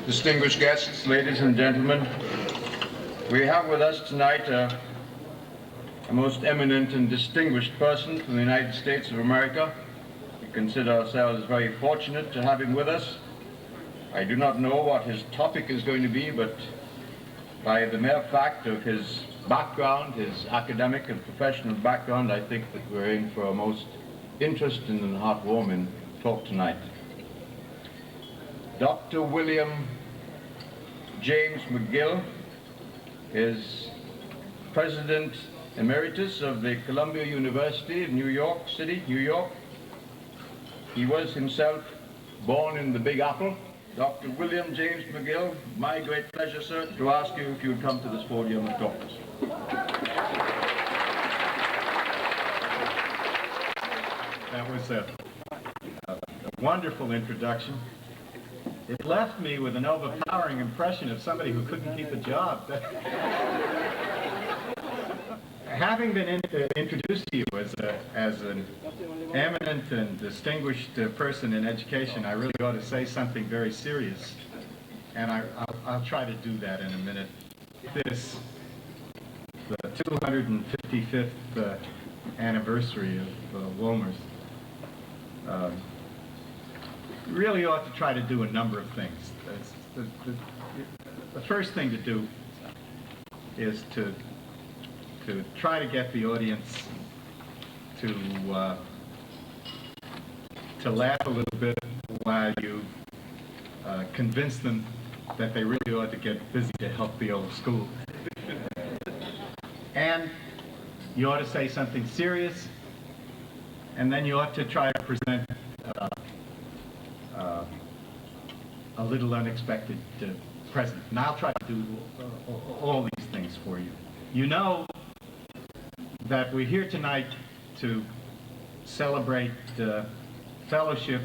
Distinguished guests, ladies and gentlemen, we have with us tonight a most eminent and distinguished person from the United States of America. We consider ourselves very fortunate to have him with us. I do not know what his topic is going to be, but by the mere fact of his background, his academic and professional background, I think that we're in for a most interesting and heartwarming talk tonight. Dr. William James McGill is President Emeritus of the Columbia University in New York City, New York. He was himself born in the Big Apple. Dr. William James McGill, my great pleasure, sir, to ask you if you would come to this podium and talk to us. That was a wonderful introduction. It left me with an overpowering impression of somebody who couldn't keep a job. Having been introduced to you as an eminent and distinguished person in education, I really ought to say something very serious, and I'll try to do that in a minute. This, the 255th anniversary of Wolmer's, really ought to try to do a number of things. The first thing to do is to try to get the audience to laugh a little bit while you convince them that they really ought to get busy to help the old school. And you ought to say something serious, and then you ought to try to present a little unexpected present. And I'll try to do all these things for you. You know that we're here tonight to celebrate fellowship.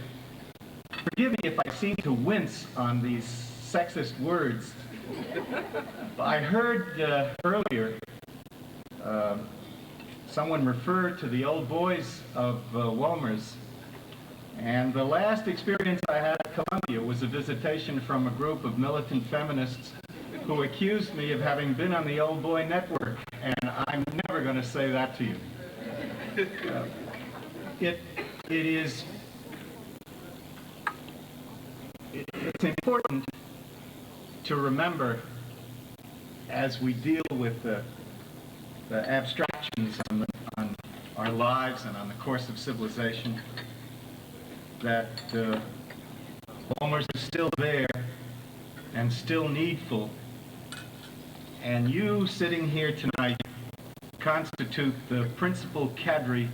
Forgive me if I seem to wince on these sexist words. I heard earlier someone referred to the old boys of Wolmer's, and the last experience I had at Columbia was a visitation from a group of militant feminists who accused me of having been on the old boy network, and I'm never going to say that to you. It's important to remember as we deal with the abstractions on our lives and on the course of civilization that Wolmer's is still there and still needful, and you sitting here tonight constitute the principal cadre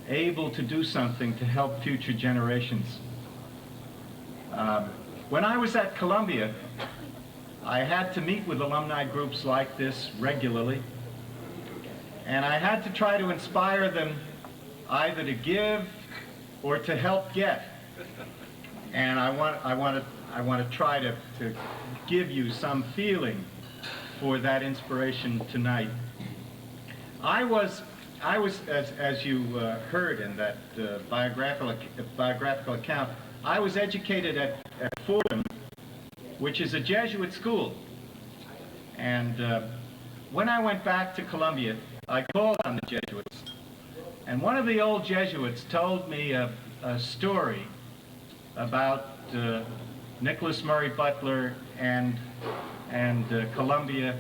able to do something to help future generations. When I was at Columbia, I had to meet with alumni groups like this regularly, and I had to try to inspire them either to give or to help get. And I want to try to give you some feeling for that inspiration tonight. I was as you heard in that biographical account, I was educated at Fordham, which is a Jesuit school. And when I went back to Columbia, I called on the Jesuits. And one of the old Jesuits told me a story about Nicholas Murray Butler and Columbia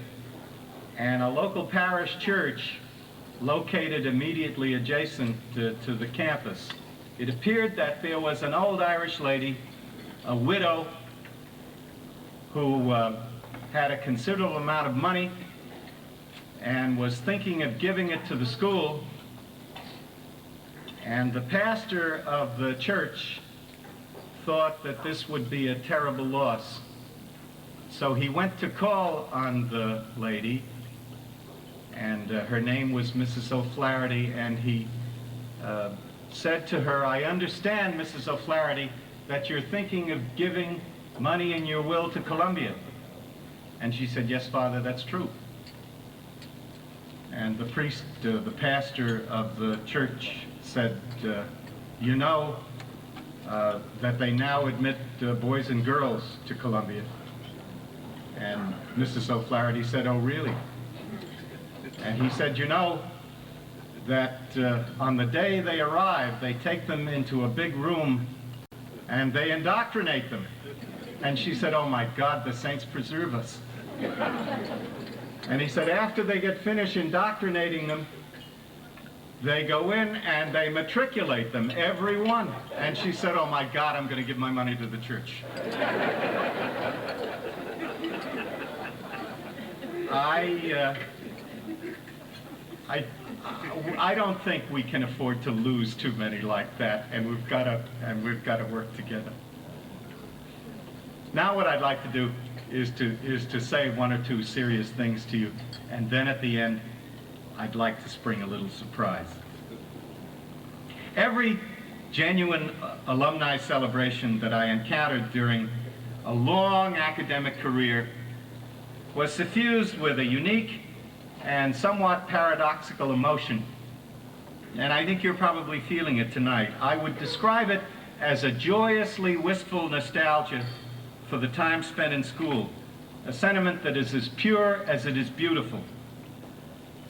and a local parish church located immediately adjacent to the campus. It appeared that there was an old Irish lady, a widow, who had a considerable amount of money and was thinking of giving it to the school. And the pastor of the church thought that this would be a terrible loss. So he went to call on the lady, and her name was Mrs. O'Flaherty, and he said to her, "I understand, Mrs. O'Flaherty, that you're thinking of giving money in your will to Columbia." And she said, "Yes, Father, that's true." And the priest, the pastor of the church said, "You know, that they now admit boys and girls to Columbia. And Mrs. O'Flaherty said, "Oh, really?" And he said, "You know, that on the day they arrive, they take them into a big room and they indoctrinate them." And she said, "Oh my God, the saints preserve us." And he said, after they get finished indoctrinating them, they go in and they matriculate them, every one. And she said, "Oh my God, I'm going to give my money to the church." I don't think we can afford to lose too many like that, and we've got to work together. Now what I'd like to do is to say one or two serious things to you, and then at the end I'd like to spring a little surprise. Every genuine alumni celebration that I encountered during a long academic career was suffused with a unique and somewhat paradoxical emotion, and I think you're probably feeling it tonight. I would describe it as a joyously wistful nostalgia for the time spent in school, a sentiment that is as pure as it is beautiful.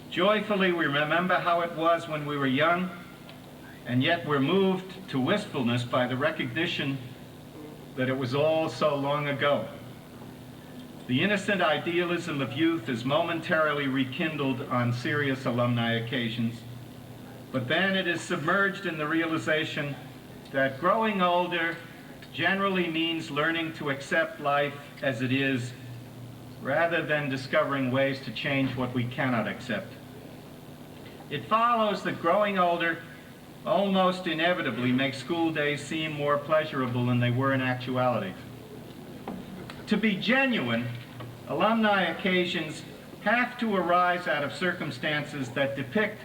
Joyfully we remember how it was when we were young, and yet we're moved to wistfulness by the recognition that it was all so long ago. The innocent idealism of youth is momentarily rekindled on serious alumni occasions, but then it is submerged in the realization that growing older generally means learning to accept life as it is, rather than discovering ways to change what we cannot accept. It follows that growing older almost inevitably makes school days seem more pleasurable than they were in actuality. To be genuine, alumni occasions have to arise out of circumstances that depict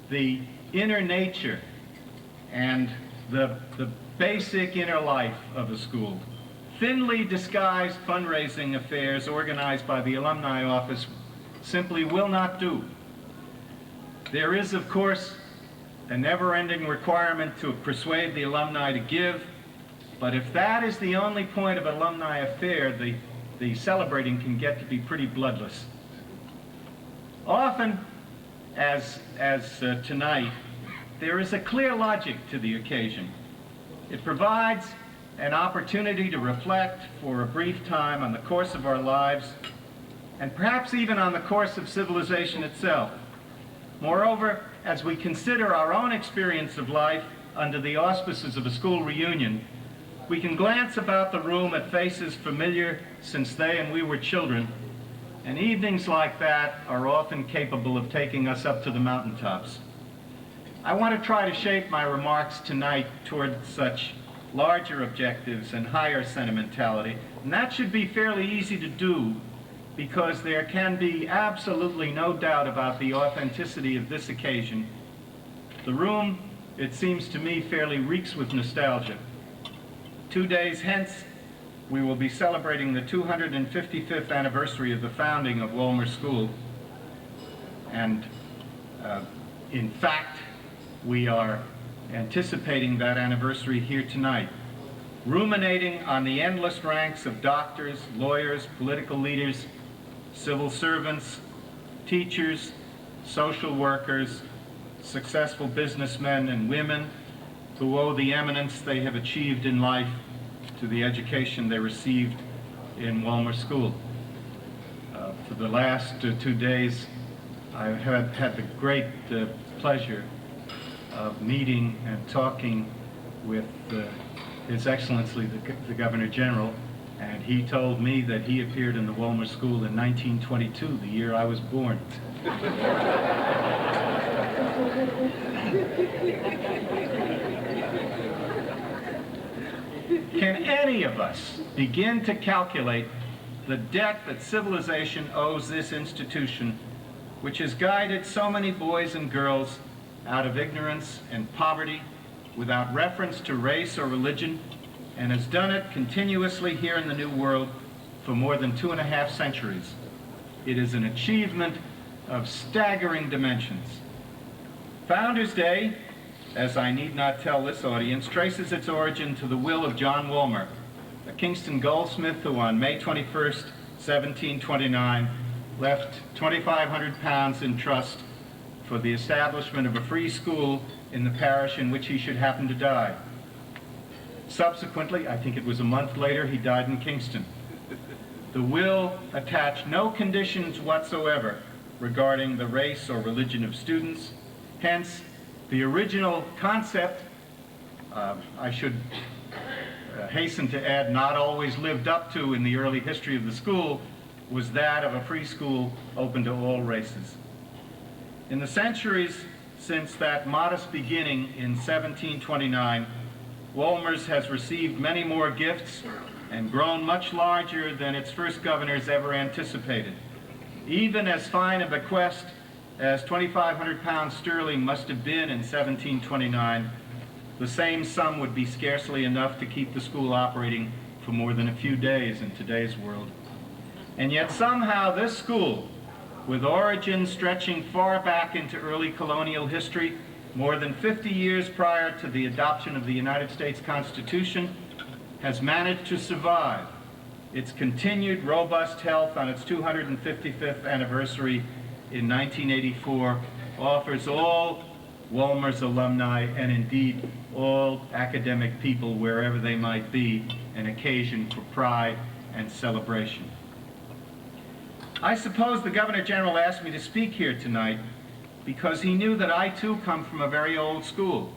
the inner nature and the basic inner life of a school. Thinly disguised fundraising affairs organized by the alumni office simply will not do. There is, of course, a never-ending requirement to persuade the alumni to give, but if that is the only point of an alumni affair, the celebrating can get to be pretty bloodless. Often, as tonight, there is a clear logic to the occasion. It provides an opportunity to reflect for a brief time on the course of our lives, and perhaps even on the course of civilization itself. Moreover, as we consider our own experience of life under the auspices of a school reunion, we can glance about the room at faces familiar since they and we were children, and evenings like that are often capable of taking us up to the mountaintops. I want to try to shape my remarks tonight toward such larger objectives and higher sentimentality, and that should be fairly easy to do, because there can be absolutely no doubt about the authenticity of this occasion. The room, it seems to me, fairly reeks with nostalgia. 2 days hence, we will be celebrating the 255th anniversary of the founding of Wolmer School. And in fact, we are anticipating that anniversary here tonight, ruminating on the endless ranks of doctors, lawyers, political leaders, civil servants, teachers, social workers, successful businessmen and women who owe the eminence they have achieved in life to the education they received in Wolmer School. For the last 2 days, I have had the great pleasure of meeting and talking with His Excellency the Governor General, and he told me that he appeared in the Wolmer School in 1922, the year I was born. Can any of us begin to calculate the debt that civilization owes this institution, which has guided so many boys and girls out of ignorance and poverty without reference to race or religion, and has done it continuously here in the New World for more than 2.5 centuries? It is an achievement of staggering dimensions. Founders Day as I need not tell this audience, traces its origin to the will of John Wolmer, a Kingston goldsmith who on May 21st, 1729, left 2,500 pounds in trust for the establishment of a free school in the parish in which he should happen to die. Subsequently, I think it was a month later, he died in Kingston. The will attached no conditions whatsoever regarding the race or religion of students. Hence, the original concept, I should hasten to add, not always lived up to in the early history of the school, was that of a free school open to all races. In the centuries since that modest beginning in 1729, Wolmer's has received many more gifts and grown much larger than its first governors ever anticipated. Even as fine a bequest as 2,500 pounds sterling must have been in 1729, the same sum would be scarcely enough to keep the school operating for more than a few days in today's world. And yet somehow this school, with origins stretching far back into early colonial history, more than 50 years prior to the adoption of the United States Constitution, has managed to survive. Its continued robust health on its 255th anniversary in 1984 offers all Wolmer's alumni, and indeed all academic people wherever they might be, an occasion for pride and celebration. I suppose the Governor General asked me to speak here tonight because he knew that I too come from a very old school.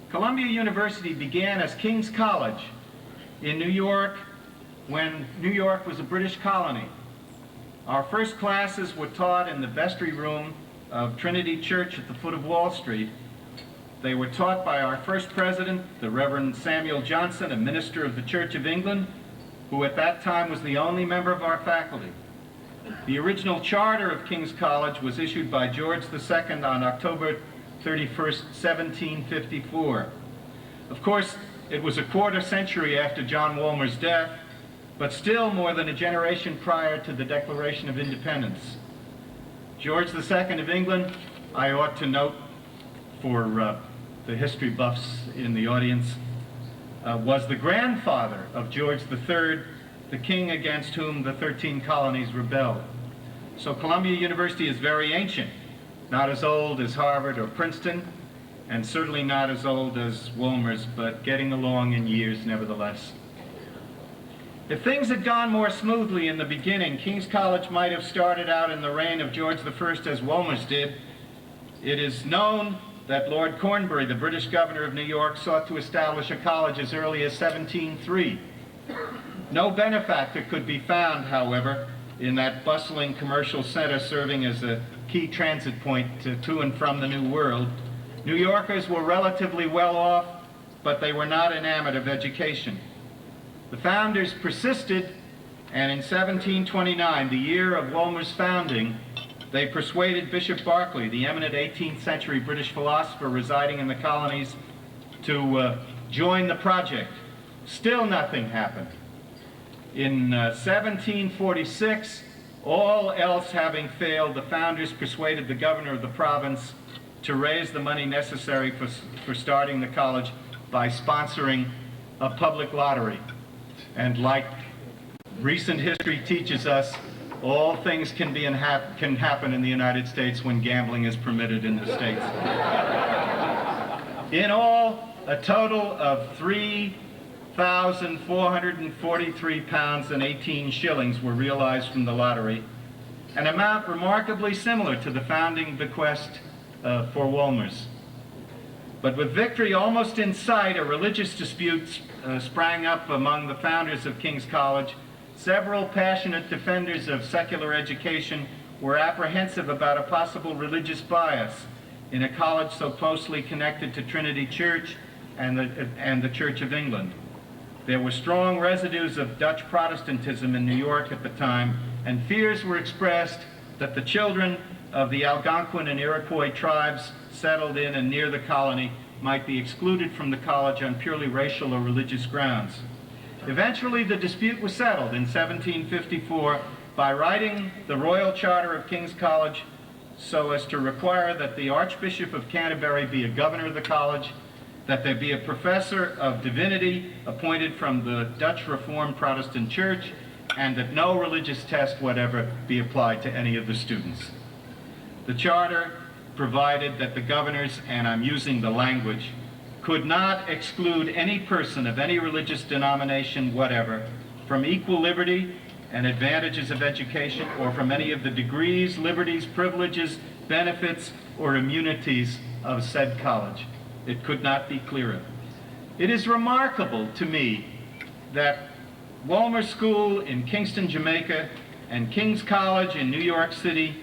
Columbia University began as King's College in New York when New York was a British colony. Our first classes were taught in the vestry room of Trinity Church at the foot of Wall Street. They were taught by our first president, the Reverend Samuel Johnson, a minister of the Church of England, who at that time was the only member of our faculty. The original charter of King's College was issued by George II on October 31st, 1754. Of course, it was a quarter century after John Wolmer's death, but still more than a generation prior to the Declaration of Independence. George II of England, I ought to note for the history buffs in the audience, was the grandfather of George III, the king against whom the 13 colonies rebelled. So Columbia University is very ancient, not as old as Harvard or Princeton, and certainly not as old as Wolmer's, but getting along in years nevertheless. If things had gone more smoothly in the beginning, King's College might have started out in the reign of George I as Wolmer's did. It is known that Lord Cornbury, the British governor of New York, sought to establish a college as early as 1703. No benefactor could be found, however, in that bustling commercial center serving as a key transit point to and from the New World. New Yorkers were relatively well off, but they were not enamored of education. The founders persisted, and in 1729, the year of Wolmer's founding, they persuaded Bishop Berkeley, the eminent 18th century British philosopher residing in the colonies, to join the project. Still nothing happened. In 1746, all else having failed, the founders persuaded the governor of the province to raise the money necessary for starting the college by sponsoring a public lottery. And like recent history teaches us, all things can happen in the United States when gambling is permitted in the States. In all, a total of 3,443 pounds and 18 shillings were realized from the lottery, an amount remarkably similar to the founding bequest for Wolmer's. But with victory almost in sight, a religious dispute sprang up among the founders of King's College. Several passionate defenders of secular education were apprehensive about a possible religious bias in a college so closely connected to Trinity Church and the Church of England. There were strong residues of Dutch Protestantism in New York at the time, and fears were expressed that the children of the Algonquin and Iroquois tribes settled in and near the colony might be excluded from the college on purely racial or religious grounds. Eventually, the dispute was settled in 1754 by writing the Royal Charter of King's College so as to require that the Archbishop of Canterbury be a governor of the college, that there be a professor of divinity appointed from the Dutch Reformed Protestant Church, and that no religious test whatever be applied to any of the students. The charter provided that the governors, and I'm using the language, could not exclude any person of any religious denomination whatever from equal liberty and advantages of education, or from any of the degrees, liberties, privileges, benefits, or immunities of said college. It could not be clearer. It is remarkable to me that Wolmer School in Kingston, Jamaica, and King's College in New York City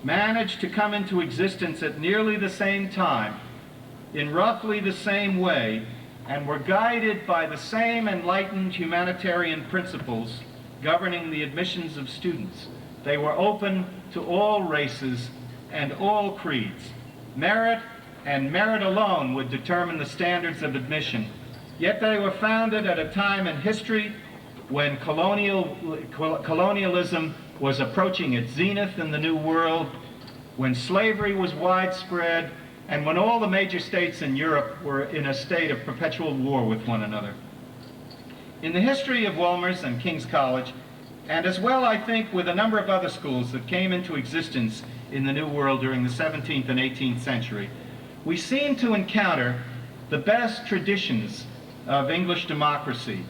managed to come into existence at nearly the same time, in roughly the same way, and were guided by the same enlightened humanitarian principles governing the admissions of students. They were open to all races and all creeds. Merit and merit alone would determine the standards of admission. Yet they were founded at a time in history when colonialism was approaching its zenith in the New World, when slavery was widespread, and when all the major states in Europe were in a state of perpetual war with one another. In the history of Wolmer's and King's College, and as well, I think, with a number of other schools that came into existence in the New World during the 17th and 18th century, we seem to encounter the best traditions of English democracy.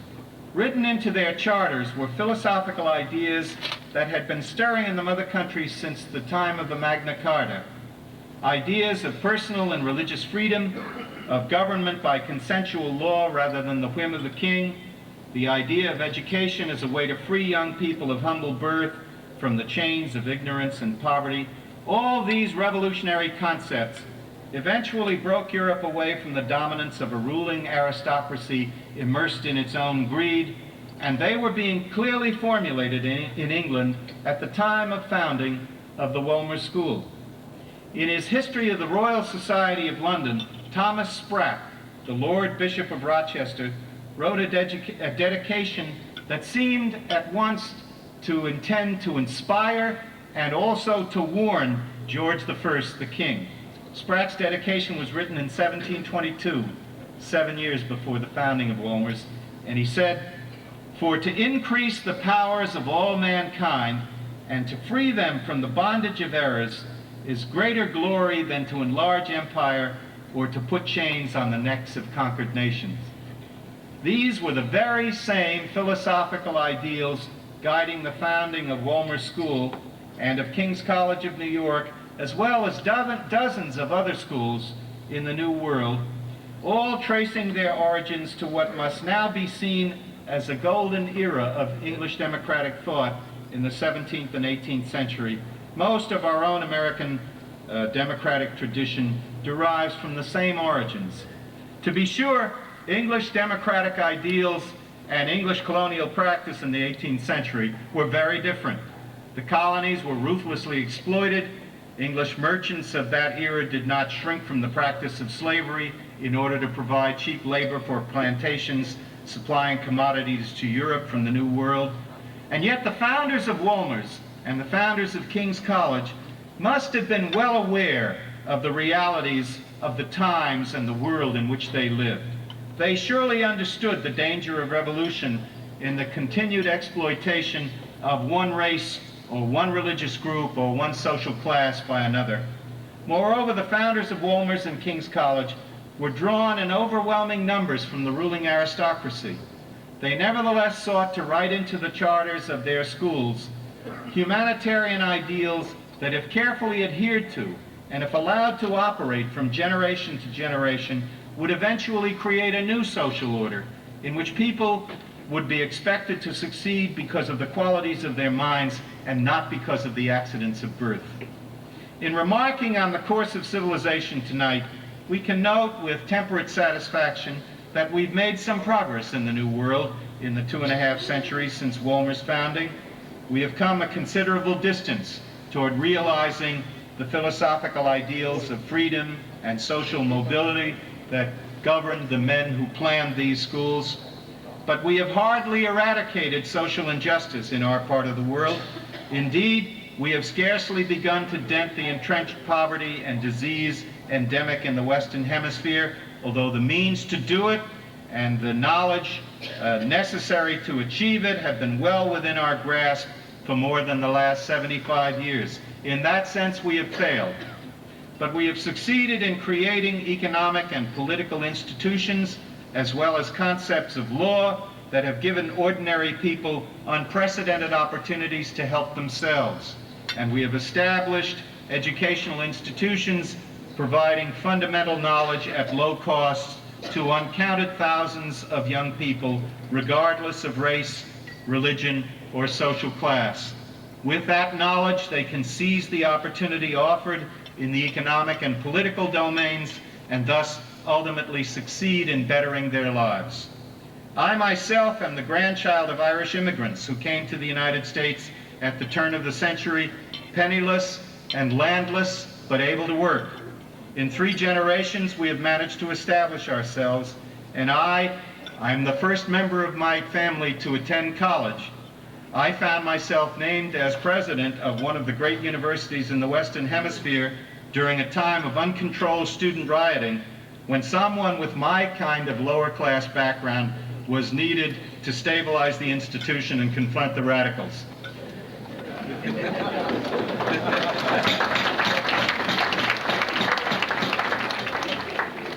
Written into their charters were philosophical ideas that had been stirring in the mother country since the time of the Magna Carta. Ideas of personal and religious freedom, of government by consensual law rather than the whim of the king, the idea of education as a way to free young people of humble birth from the chains of ignorance and poverty. All these revolutionary concepts eventually broke Europe away from the dominance of a ruling aristocracy immersed in its own greed, and they were being clearly formulated in England at the time of founding of the Wolmer School. In his History of the Royal Society of London, Thomas Sprat, the Lord Bishop of Rochester, wrote a dedication that seemed at once to intend to inspire and also to warn George I, the King. Sprat's dedication was written in 1722, 7 years before the founding of Wolmer's, and he said, "For to increase the powers of all mankind and to free them from the bondage of errors is greater glory than to enlarge empire or to put chains on the necks of conquered nations." These were the very same philosophical ideals guiding the founding of Wolmer School and of King's College of New York, as well as dozens of other schools in the New World, all tracing their origins to what must now be seen as a golden era of English democratic thought in the 17th and 18th century. Most of our own American democratic tradition derives from the same origins. To be sure, English democratic ideals and English colonial practice in the 18th century were very different. The colonies were ruthlessly exploited. English merchants of that era did not shrink from the practice of slavery in order to provide cheap labor for plantations supplying commodities to Europe from the New World. And yet the founders of Wolmer's and the founders of King's College must have been well aware of the realities of the times and the world in which they lived. They surely understood the danger of revolution in the continued exploitation of one race or one religious group or one social class by another. Moreover, the founders of Wolmer's and King's College were drawn in overwhelming numbers from the ruling aristocracy. They nevertheless sought to write into the charters of their schools humanitarian ideals that, if carefully adhered to and if allowed to operate from generation to generation, would eventually create a new social order in which people would be expected to succeed because of the qualities of their minds and not because of the accidents of birth. In remarking on the course of civilization tonight, we can note with temperate satisfaction that we've made some progress in the New World in the 2.5 centuries since Wolmer's founding. We have come a considerable distance toward realizing the philosophical ideals of freedom and social mobility that governed the men who planned these schools. But we have hardly eradicated social injustice in our part of the world. Indeed, we have scarcely begun to dent the entrenched poverty and disease endemic in the Western Hemisphere, although the means to do it and the knowledge necessary to achieve it have been well within our grasp for more than the last 75 years. In that sense, we have failed. But we have succeeded in creating economic and political institutions, as well as concepts of law, that have given ordinary people unprecedented opportunities to help themselves. And we have established educational institutions providing fundamental knowledge at low cost to uncounted thousands of young people, regardless of race, religion, or social class. With that knowledge, they can seize the opportunity offered in the economic and political domains, and thus ultimately succeed in bettering their lives. I myself am the grandchild of Irish immigrants who came to the United States at the turn of the century, penniless and landless, but able to work. In 3 generations, we have managed to establish ourselves, and I'm the first member of my family to attend college. I found myself named as president of one of the great universities in the Western Hemisphere during a time of uncontrolled student rioting, when someone with my kind of lower class background was needed to stabilize the institution and confront the radicals.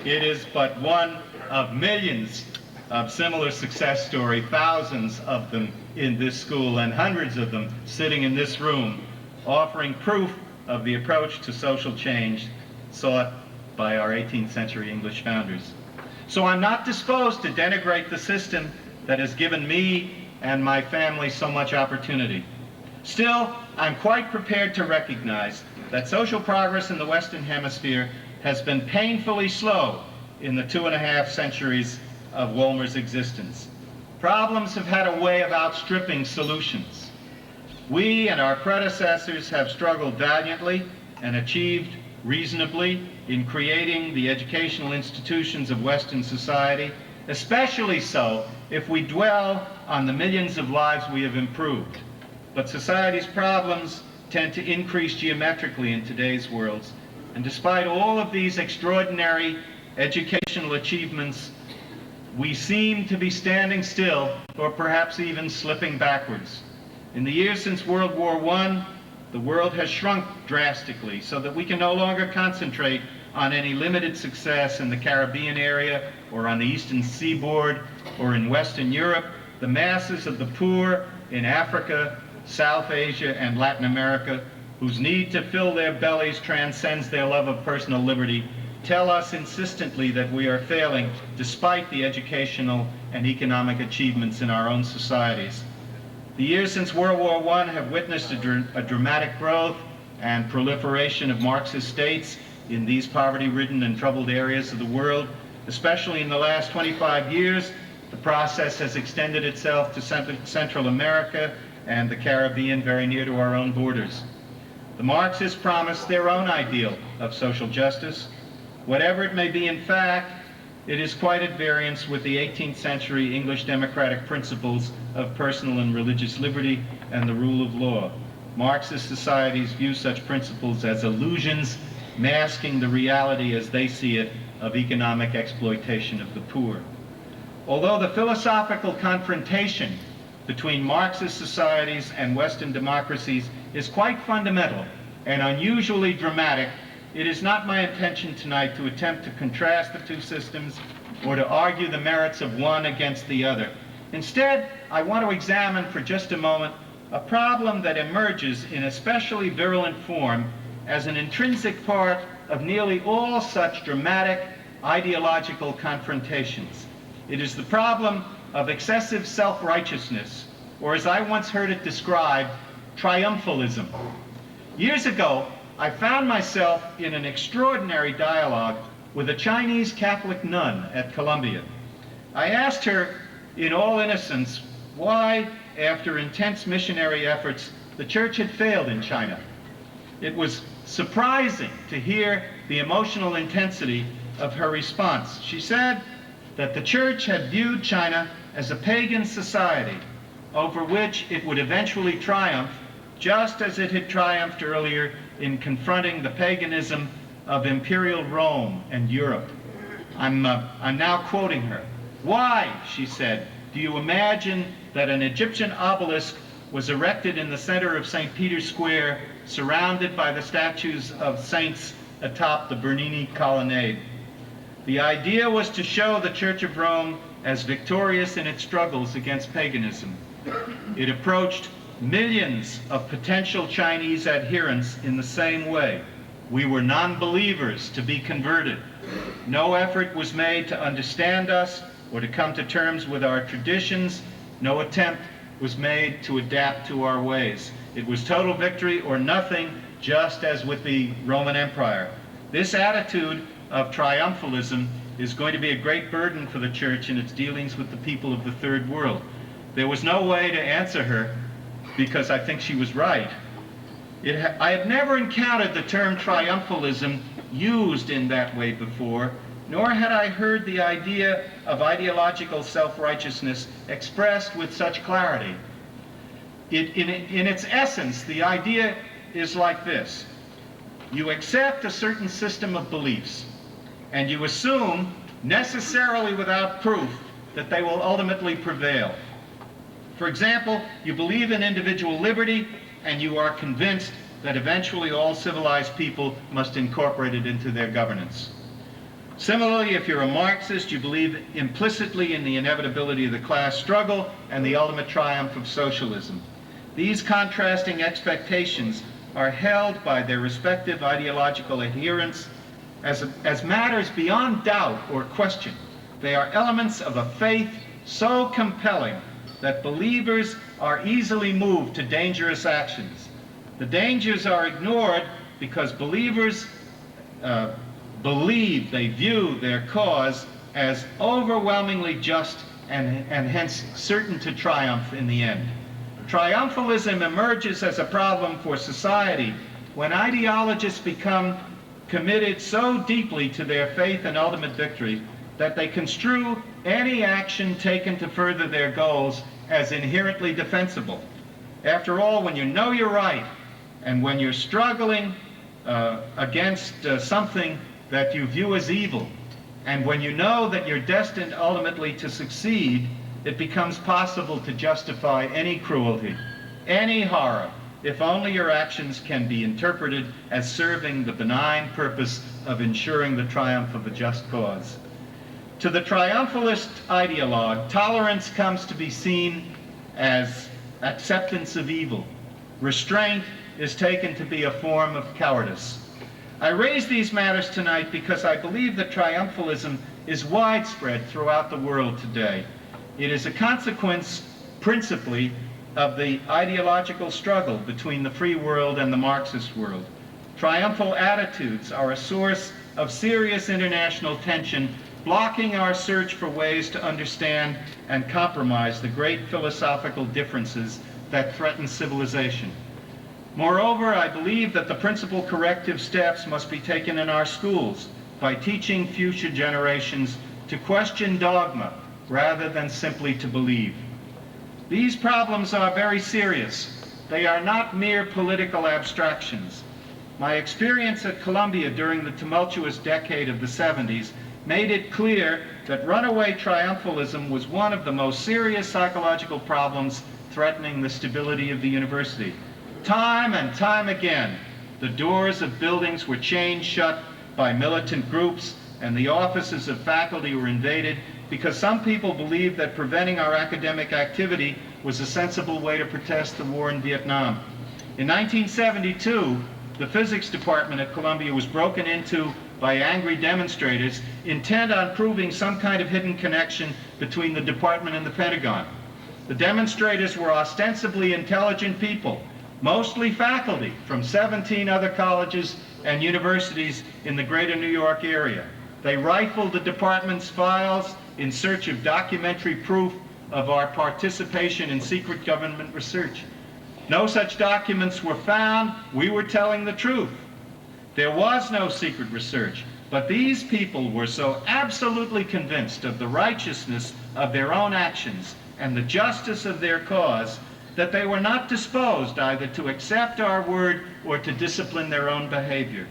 It is but one of millions of similar success stories, thousands of them in this school and hundreds of them sitting in this room, offering proof of the approach to social change sought by our 18th century English founders. So I'm not disposed to denigrate the system that has given me and my family so much opportunity. Still, I'm quite prepared to recognize that social progress in the Western Hemisphere has been painfully slow in the 2.5 centuries of Wolmer's existence. Problems have had a way of outstripping solutions. We and our predecessors have struggled valiantly and achieved reasonably in creating the educational institutions of Western society, especially so if we dwell on the millions of lives we have improved. But society's problems tend to increase geometrically in today's worlds, and despite all of these extraordinary educational achievements, we seem to be standing still, or perhaps even slipping backwards. In the years since World War I, the world has shrunk drastically so that we can no longer concentrate on any limited success in the Caribbean area, or on the Eastern Seaboard, or in Western Europe. The masses of the poor in Africa, South Asia, and Latin America, whose need to fill their bellies transcends their love of personal liberty, tell us insistently that we are failing despite the educational and economic achievements in our own societies. The years since World War I have witnessed a dramatic growth and proliferation of Marxist states in these poverty-ridden and troubled areas of the world. Especially in the last 25 years, the process has extended itself to Central America and the Caribbean, very near to our own borders. The Marxists promised their own ideal of social justice. Whatever it may be in fact, it is quite at variance with the 18th century English democratic principles of personal and religious liberty and the rule of law. Marxist societies view such principles as illusions, masking the reality as they see it of economic exploitation of the poor. Although the philosophical confrontation between Marxist societies and Western democracies is quite fundamental and unusually dramatic, it is not my intention tonight to attempt to contrast the two systems or to argue the merits of one against the other. Instead, I want to examine for just a moment a problem that emerges in especially virulent form as an intrinsic part of nearly all such dramatic ideological confrontations. It is the problem of excessive self-righteousness, or as I once heard it described, triumphalism. Years ago, I found myself in an extraordinary dialogue with a Chinese Catholic nun at Columbia. I asked her, in all innocence, why, after intense missionary efforts, the church had failed in China. It was surprising to hear the emotional intensity of her response. She said that the church had viewed China as a pagan society over which it would eventually triumph just as it had triumphed earlier in confronting the paganism of imperial Rome and Europe. I'm now quoting her. "Why," she said, "do you imagine that an Egyptian obelisk was erected in the center of St. Peter's Square, surrounded by the statues of saints atop the Bernini colonnade? The idea was to show the Church of Rome as victorious in its struggles against paganism. It approached millions of potential Chinese adherents in the same way. We were non-believers to be converted. No effort was made to understand us or to come to terms with our traditions. No attempt was made to adapt to our ways. It was total victory or nothing, just as with the Roman Empire." This attitude of triumphalism is going to be a great burden for the church in its dealings with the people of the Third World. There was no way to answer her because I think she was right. I have never encountered the term triumphalism used in that way before, nor had I heard the idea of ideological self-righteousness expressed with such clarity. In its essence, the idea is like this. You accept a certain system of beliefs, and you assume, necessarily without proof, that they will ultimately prevail. For example, you believe in individual liberty, and you are convinced that eventually all civilized people must incorporate it into their governance. Similarly, if you're a Marxist, you believe implicitly in the inevitability of the class struggle and the ultimate triumph of socialism. These contrasting expectations are held by their respective ideological adherents as matters beyond doubt or question. They are elements of a faith so compelling that believers are easily moved to dangerous actions. The dangers are ignored because believers they view their cause as overwhelmingly just and hence certain to triumph in the end. Triumphalism emerges as a problem for society when ideologists become committed so deeply to their faith and ultimate victory that they construe any action taken to further their goals as inherently defensible. After all, when you know you're right, and when you're struggling against something that you view as evil, and when you know that you're destined ultimately to succeed, it becomes possible to justify any cruelty, any horror, if only your actions can be interpreted as serving the benign purpose of ensuring the triumph of a just cause. To the triumphalist ideologue, tolerance comes to be seen as acceptance of evil. Restraint is taken to be a form of cowardice. I raise these matters tonight because I believe that triumphalism is widespread throughout the world today. It is a consequence, principally, of the ideological struggle between the free world and the Marxist world. Triumphal attitudes are a source of serious international tension, blocking our search for ways to understand and compromise the great philosophical differences that threaten civilization. Moreover, I believe that the principal corrective steps must be taken in our schools by teaching future generations to question dogma rather than simply to believe. These problems are very serious. They are not mere political abstractions. My experience at Columbia during the tumultuous decade of the 70s made it clear that runaway triumphalism was one of the most serious psychological problems threatening the stability of the university. Time and time again, the doors of buildings were chained shut by militant groups, and the offices of faculty were invaded because some people believed that preventing our academic activity was a sensible way to protest the war in Vietnam. In 1972, the physics department at Columbia was broken into by angry demonstrators intent on proving some kind of hidden connection between the department and the Pentagon. The demonstrators were ostensibly intelligent people, mostly faculty from 17 other colleges and universities in the greater New York area. They rifled the department's files in search of documentary proof of our participation in secret government research. No such documents were found. We were telling the truth. There was no secret research, but these people were so absolutely convinced of the righteousness of their own actions and the justice of their cause that they were not disposed either to accept our word or to discipline their own behavior.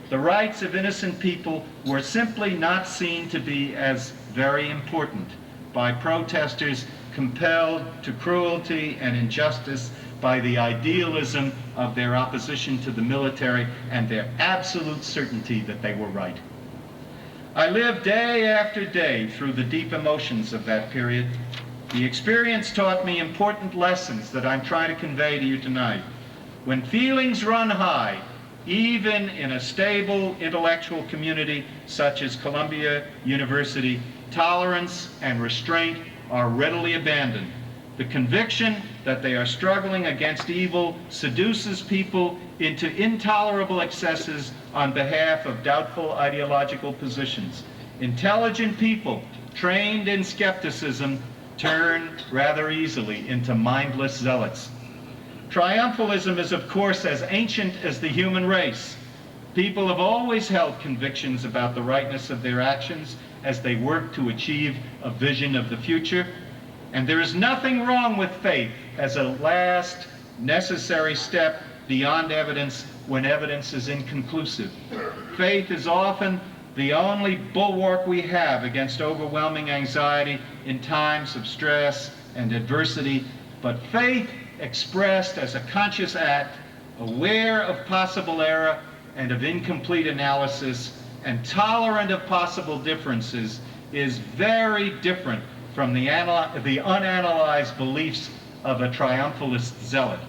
The rights of innocent people were simply not seen to be as very important by protesters compelled to cruelty and injustice by the idealism of their opposition to the military and their absolute certainty that they were right. I lived day after day through the deep emotions of that period. The experience taught me important lessons that I'm trying to convey to you tonight. When feelings run high, even in a stable intellectual community such as Columbia University, tolerance and restraint are readily abandoned. The conviction that they are struggling against evil seduces people into intolerable excesses on behalf of doubtful ideological positions. Intelligent people trained in skepticism turn rather easily into mindless zealots. Triumphalism is, of course, as ancient as the human race. People have always held convictions about the rightness of their actions as they work to achieve a vision of the future. And there is nothing wrong with faith as a last necessary step beyond evidence when evidence is inconclusive. Faith is often the only bulwark we have against overwhelming anxiety in times of stress and adversity, but faith expressed as a conscious act, aware of possible error and of incomplete analysis, and tolerant of possible differences, is very different from the unanalyzed beliefs of a triumphalist zealot.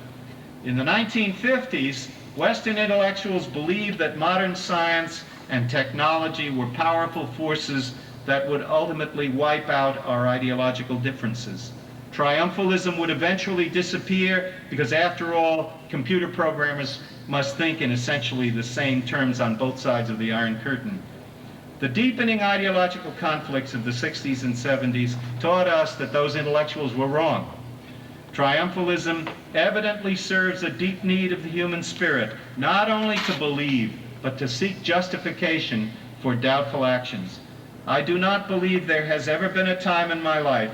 In the 1950s, Western intellectuals believed that modern science and technology were powerful forces that would ultimately wipe out our ideological differences. Triumphalism would eventually disappear because, after all, computer programmers must think in essentially the same terms on both sides of the Iron Curtain. The deepening ideological conflicts of the 60s and 70s taught us that those intellectuals were wrong. Triumphalism evidently serves a deep need of the human spirit, not only to believe, but to seek justification for doubtful actions. I do not believe there has ever been a time in my life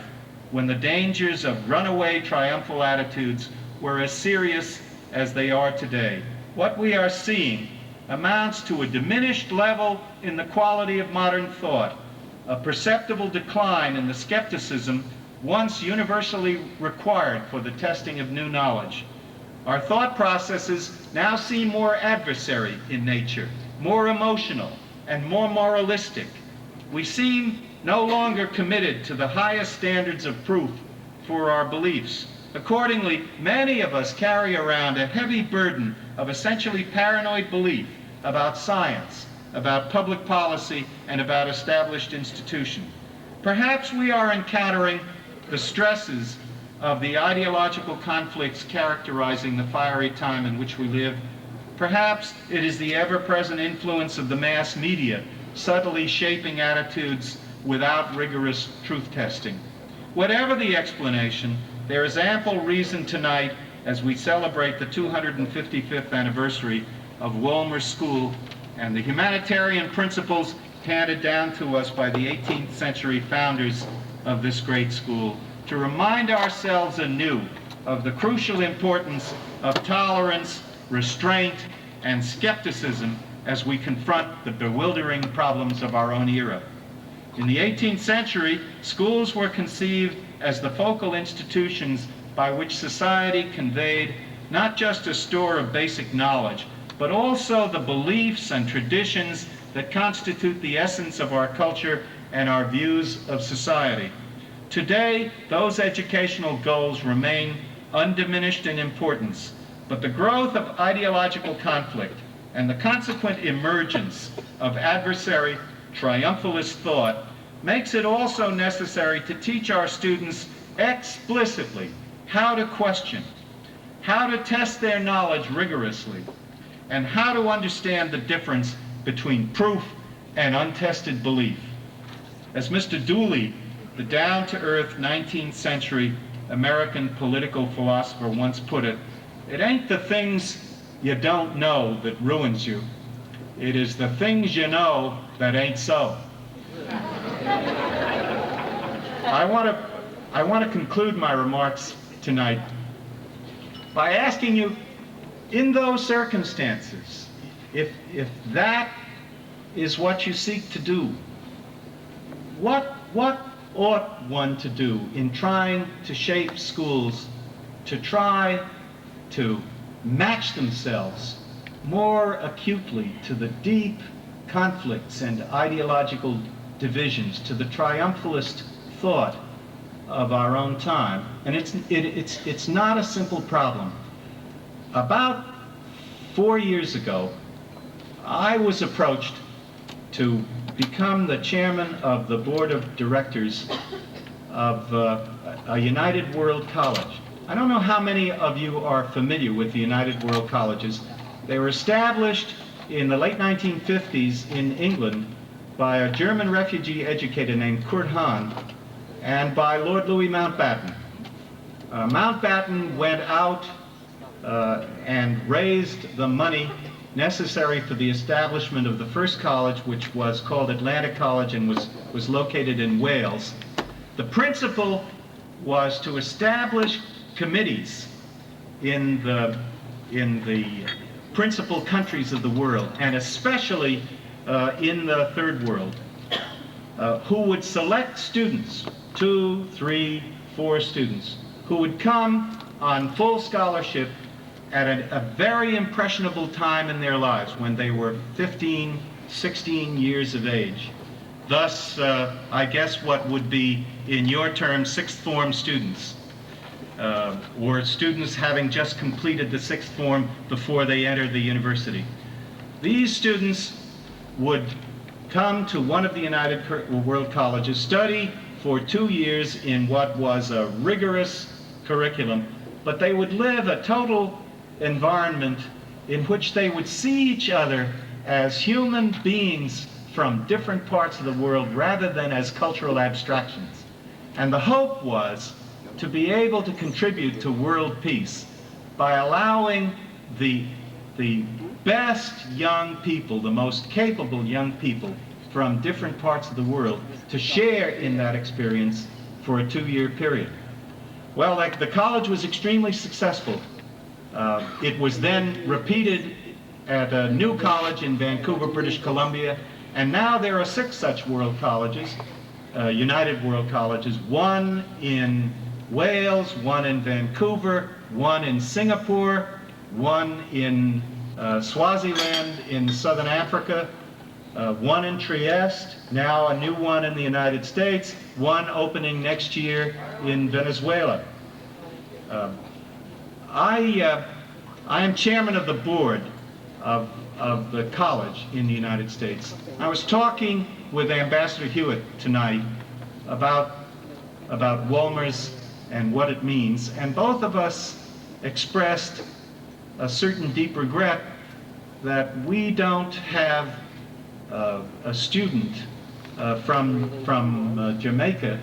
when the dangers of runaway triumphal attitudes were as serious as they are today. What we are seeing amounts to a diminished level in the quality of modern thought, a perceptible decline in the skepticism once universally required for the testing of new knowledge. Our thought processes now seem more adversary in nature, more emotional, and more moralistic. We seem no longer committed to the highest standards of proof for our beliefs. Accordingly, many of us carry around a heavy burden of essentially paranoid belief about science, about public policy, and about established institutions. Perhaps we are encountering the stresses of the ideological conflicts characterizing the fiery time in which we live. Perhaps it is the ever-present influence of the mass media subtly shaping attitudes without rigorous truth testing. Whatever the explanation, there is ample reason tonight, as we celebrate the 255th anniversary of Wolmer School and the humanitarian principles handed down to us by the 18th century founders of this great school, to remind ourselves anew of the crucial importance of tolerance, restraint, and skepticism as we confront the bewildering problems of our own era. In the 18th century, schools were conceived as the focal institutions by which society conveyed not just a store of basic knowledge, but also the beliefs and traditions that constitute the essence of our culture and our views of society. Today, those educational goals remain undiminished in importance, but the growth of ideological conflict and the consequent emergence of adversary triumphalist thought makes it also necessary to teach our students explicitly how to question, how to test their knowledge rigorously, and how to understand the difference between proof and untested belief. As Mr. Dooley, the down-to-earth 19th century American political philosopher, once put it, it ain't the things you don't know that ruins you. It is the things you know that ain't so. I want to conclude my remarks tonight by asking you, in those circumstances, if that is what you seek to do, what ought one to do in trying to shape schools to try to match themselves more acutely to the deep conflicts and ideological divisions, to the triumphalist thought of our own time? And it's not a simple problem. About 4 years ago, I was approached to become the chairman of the board of directors of a United World College. I don't know how many of you are familiar with the United World Colleges. They were established in the late 1950s in England by a German refugee educator named Kurt Hahn and by Lord Louis Mountbatten. Mountbatten went out and raised the money necessary for the establishment of the first college, which was called Atlantic College and was located in Wales. The principle was to establish committees in the principal countries of the world, and especially in the third world, who would select students, 2, 3, 4 students, who would come on full scholarship at a very impressionable time in their lives, when they were 15, 16 years of age. Thus, I guess what would be, in your term, sixth form students, or students having just completed the sixth form before they entered the university. These students would come to one of the United World Colleges, study for 2 years in what was a rigorous curriculum, but they would live a total environment in which they would see each other as human beings from different parts of the world rather than as cultural abstractions. And the hope was to be able to contribute to world peace by allowing the best young people, the most capable young people from different parts of the world to share in that experience for a 2-year period. Well, the college was extremely successful. It was then repeated at a new college in Vancouver, British Columbia, and now there are 6 such world colleges, United World Colleges, 1 in Wales, 1 in Vancouver, 1 in Singapore, 1 in Swaziland in southern Africa, 1 in Trieste, now a new one in the United States, 1 opening next year in Venezuela. I am chairman of the board of the college in the United States. I was talking with Ambassador Hewitt tonight about Wolmer's and what it means, and both of us expressed a certain deep regret that we don't have a student from Jamaica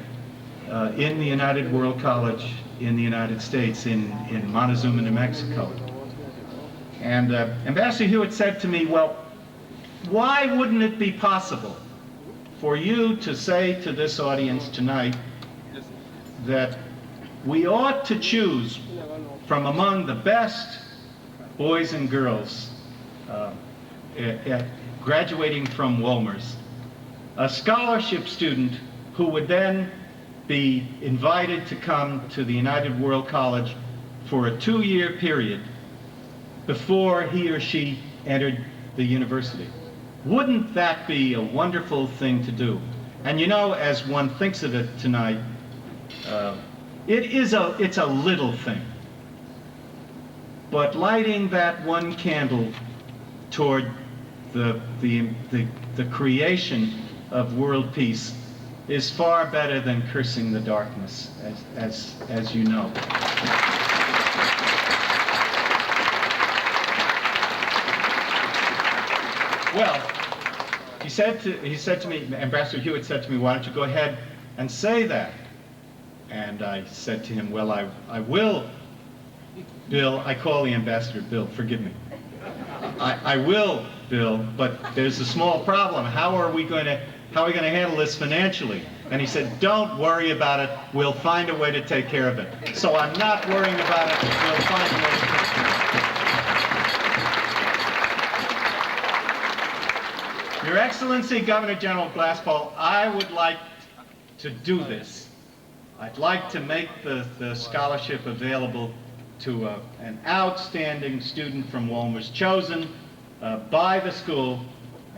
in the United World College in the United States, in Montezuma, New Mexico. And Ambassador Hewitt said to me, well, why wouldn't it be possible for you to say to this audience tonight that we ought to choose from among the best boys and girls graduating from Wolmer's, a scholarship student who would then be invited to come to the United World College for a 2-year period before he or she entered the university? Wouldn't that be a wonderful thing to do? And you know, as one thinks of it tonight, it's a little thing. But lighting that one candle toward the creation of world peace is far better than cursing the darkness, as you know. Well, he said to me, Ambassador Hewitt said to me, why don't you go ahead and say that? And I said to him, well, I will, Bill. I call the ambassador Bill, forgive me. I will, Bill, but there's a small problem. How are we going to how are we going to handle this financially? And he said, don't worry about it. We'll find a way to take care of it. So I'm not worrying about it. We'll find a way to take care of it. Your Excellency, Governor General Glasspole, I would like to do this. I'd like to make the scholarship available to an outstanding student from Wolmer's chosen by the school,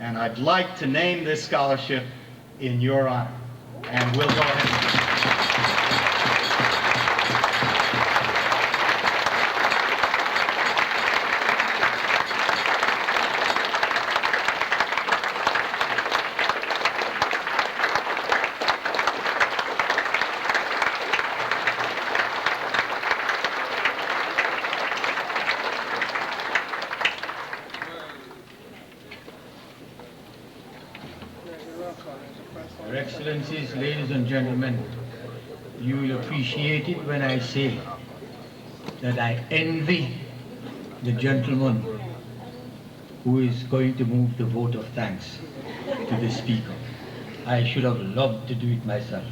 and I'd like to name this scholarship in your honor. And we'll go ahead. Your Excellencies, ladies and gentlemen, you will appreciate it when I say that I envy the gentleman who is going to move the vote of thanks to the Speaker. I should have loved to do it myself.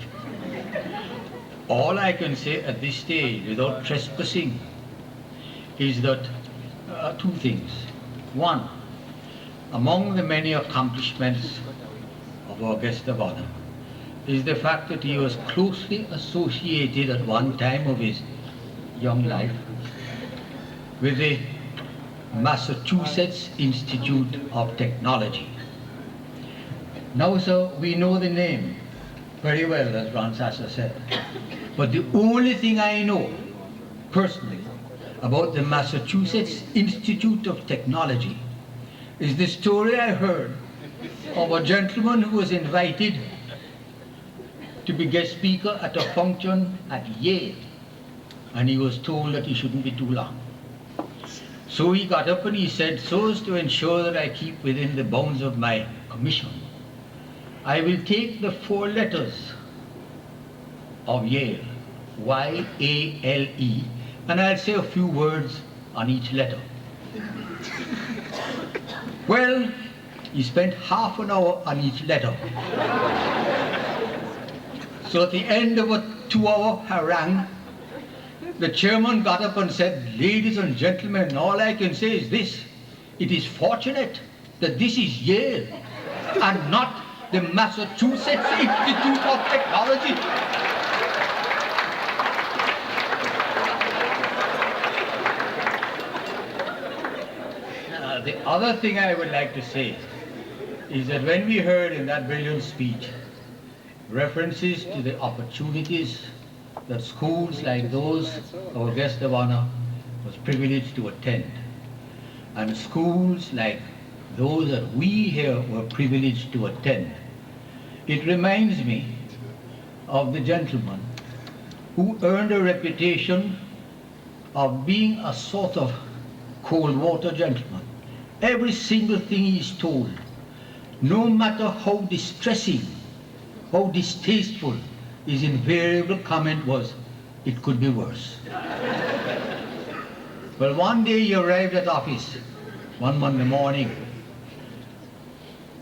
All I can say at this stage, without trespassing, is that two things. One, among the many accomplishments of our guest of honor is the fact that he was closely associated at one time of his young life with the Massachusetts Institute of Technology. Now, sir, we know the name very well, as Ronald Sasso said, but the only thing I know personally about the Massachusetts Institute of Technology is the story I heard of a gentleman who was invited to be guest speaker at a function at Yale, and he was told that he shouldn't be too long. So he got up and he said, so as to ensure that I keep within the bounds of my commission, I will take the 4 letters of Yale, Y-A-L-E, and I'll say a few words on each letter. Well, he spent half an hour on each letter. So at the end of a 2-hour harangue, the chairman got up and said, ladies and gentlemen, all I can say is this: it is fortunate that this is Yale and not the Massachusetts Institute of Technology. The other thing I would like to say is that when we heard in that brilliant speech references to the opportunities that schools like those our guest of honor was privileged to attend, and schools like those that we here were privileged to attend, it reminds me of the gentleman who earned a reputation of being a sort of cold water gentleman. Every single thing he's told, no matter how distressing, how distasteful, his invariable comment was, it could be worse. Well, one day he arrived at office, one Monday morning,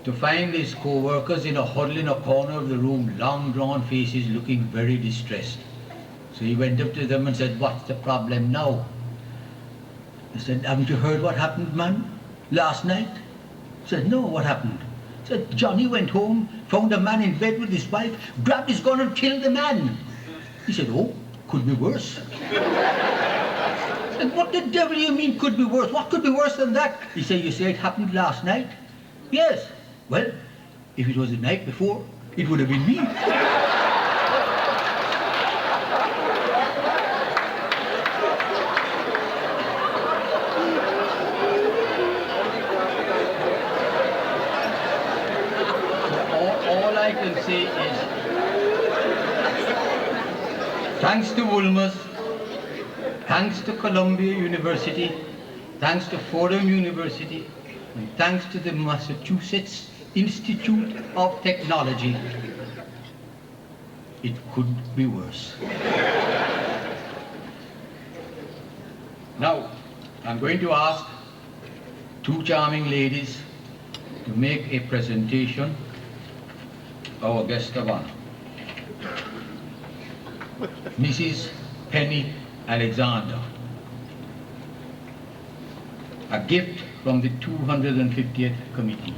to find his co-workers in a huddle in a corner of the room, long drawn faces looking very distressed. So he went up to them and said, what's the problem now? They said, haven't you heard what happened, man, last night? He said, no, what happened? He said, Johnny went home, found a man in bed with his wife, grabbed his gun and killed the man. He said, oh, could be worse. And what the devil do you mean could be worse? What could be worse than that? He said, you say it happened last night? Yes. Well, if it was the night before, it would have been me. All I can say is, thanks to Wolmer's, thanks to Columbia University, thanks to Fordham University, and thanks to the Massachusetts Institute of Technology, it could be worse. Now, I'm going to ask 2 charming ladies to make a presentation our guest of honor, Mrs. Penny Alexander, a gift from the 250th Committee.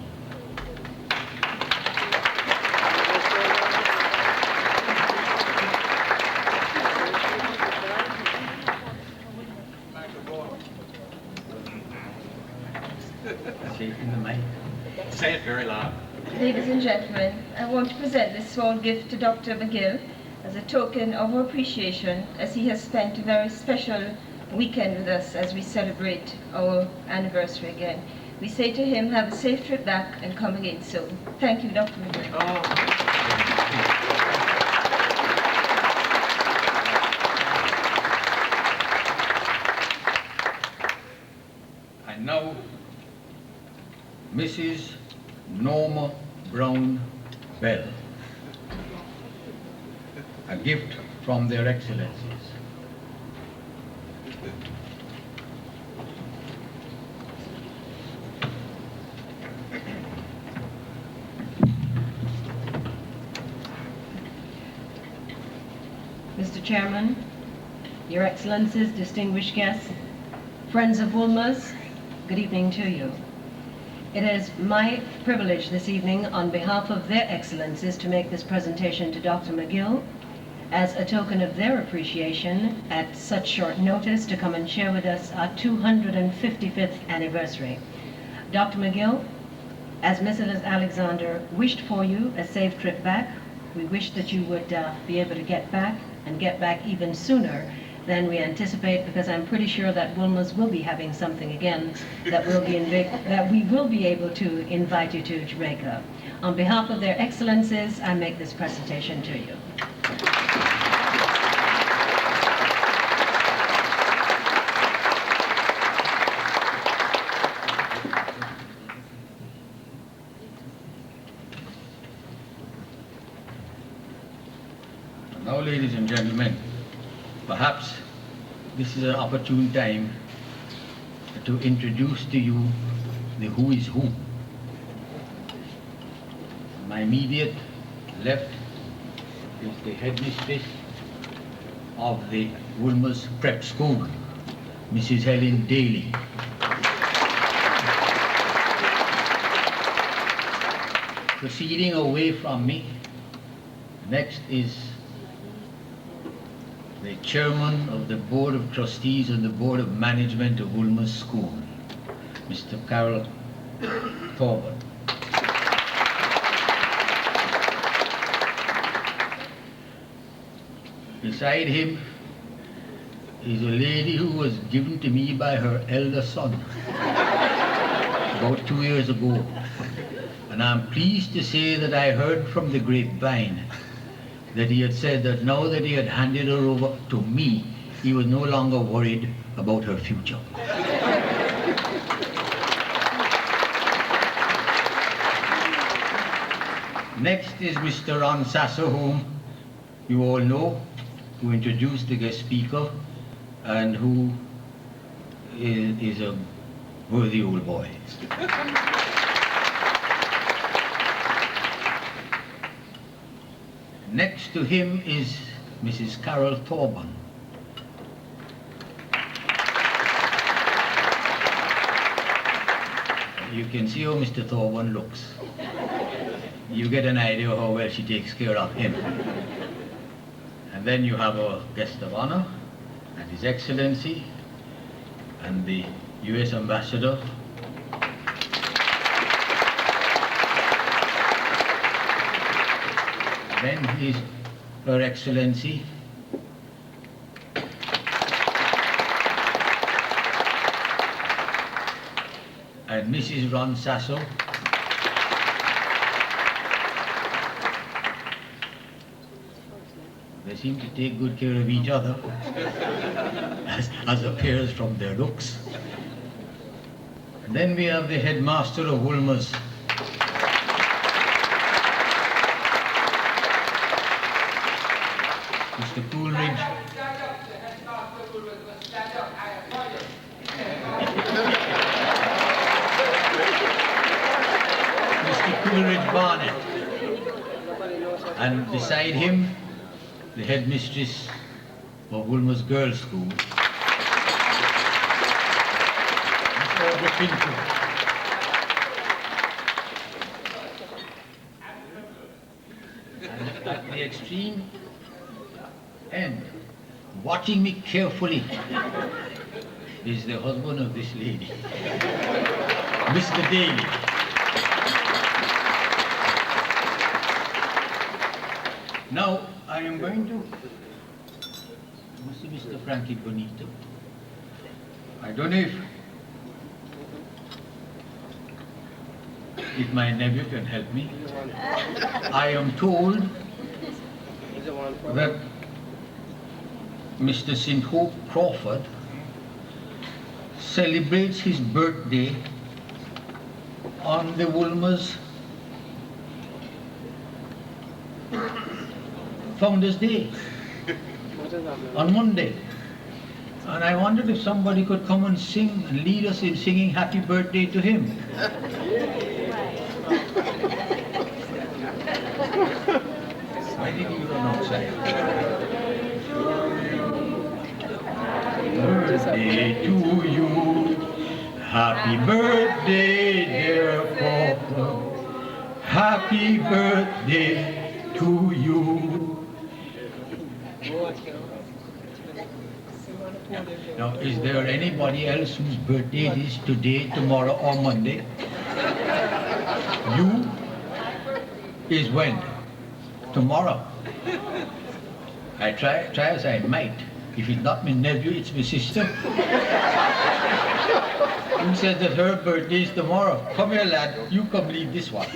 Say it in the mic. Say it very loud. Ladies and gentlemen, I want to present this small gift to Dr. McGill as a token of our appreciation, as he has spent a very special weekend with us as we celebrate our anniversary again. We say to him, have a safe trip back and come again soon. Thank you, Dr. McGill. And now, Mrs. Norma Brown Bell, a gift from their excellencies. Mr. Chairman, Your Excellencies, distinguished guests, friends of Wolmer's, good evening to you. It is my privilege this evening, on behalf of their excellencies, to make this presentation to Dr. McGill as a token of their appreciation at such short notice to come and share with us our 255th anniversary. Dr. McGill, as Mrs. Alexander wished for you a safe trip back, we wish that you would be able to get back and get back even sooner than we anticipate, because I'm pretty sure that Wolmer's will be having something again that we will be able to invite you to Jamaica. On behalf of their excellencies, I make this presentation to you. Now, ladies and gentlemen, perhaps this is an opportune time to introduce to you the who is who. My immediate left is the headmistress of the Wolmer's Prep School, Mrs. Helen Daly. Proceeding away from me, next is the chairman of the Board of Trustees and the Board of Management of Wolmer's School, Mr. Carol Thorburn. Beside him is a lady who was given to me by her elder son about 2 years ago. And I'm pleased to say that I heard from the grapevine that he had said that now that he had handed her over to me, he was no longer worried about her future. Next is Mr. Ronald Sasso, whom you all know, who introduced the guest speaker and who is a worthy old boy. Next to him is Mrs. Carol Thorburn. You can see how Mr. Thorburn looks. You get an idea of how well she takes care of him. And then you have our guest of honor and His Excellency and the U.S. Ambassador. Then is Her Excellency and Mrs. Ron Sasso. They seem to take good care of each other, as appears from their looks. And then we have the headmaster of Wolmer's, Mr. Coolidge. Mr. Coolidge Barnett. And beside him, the headmistress of Wolmer's Girls' School, Miss Audrey Pinto. And at the extreme end, watching me carefully, is the husband of this lady, Mr. Daly. Now, I am going to see Mr. Frankie Bonito. I don't know if my nephew can help me. I am told that Mr. St. Hope Crawford celebrates his birthday on the Wolmer's Founders Day, on Monday. And I wondered if somebody could come and sing and lead us in singing happy birthday to him. Why did you run outside? Birthday to you, happy birthday dear Papa, happy birthday to you. Now, is there anybody else whose birthday it is today, tomorrow or Monday? You is when? Tomorrow. I try as I might. If it's not my nephew, it's my sister. Who says that her birthday is tomorrow? Come here, lad. You come lead this one.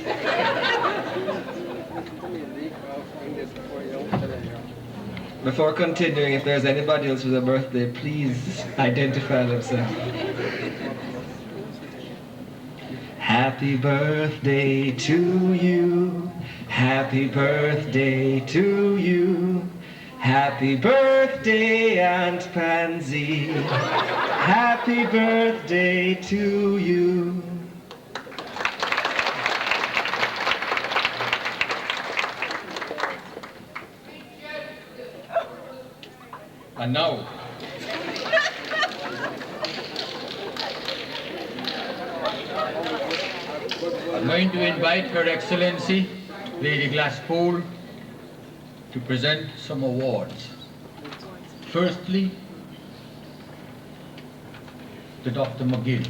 Before continuing, if there's anybody else with a birthday, please identify themselves. Happy birthday to you. Happy birthday to you. Happy birthday, Aunt Pansy. Happy birthday to you. And now, I'm going to invite Her Excellency, Lady Glasspole, to present some awards. Firstly, to Dr. McGill.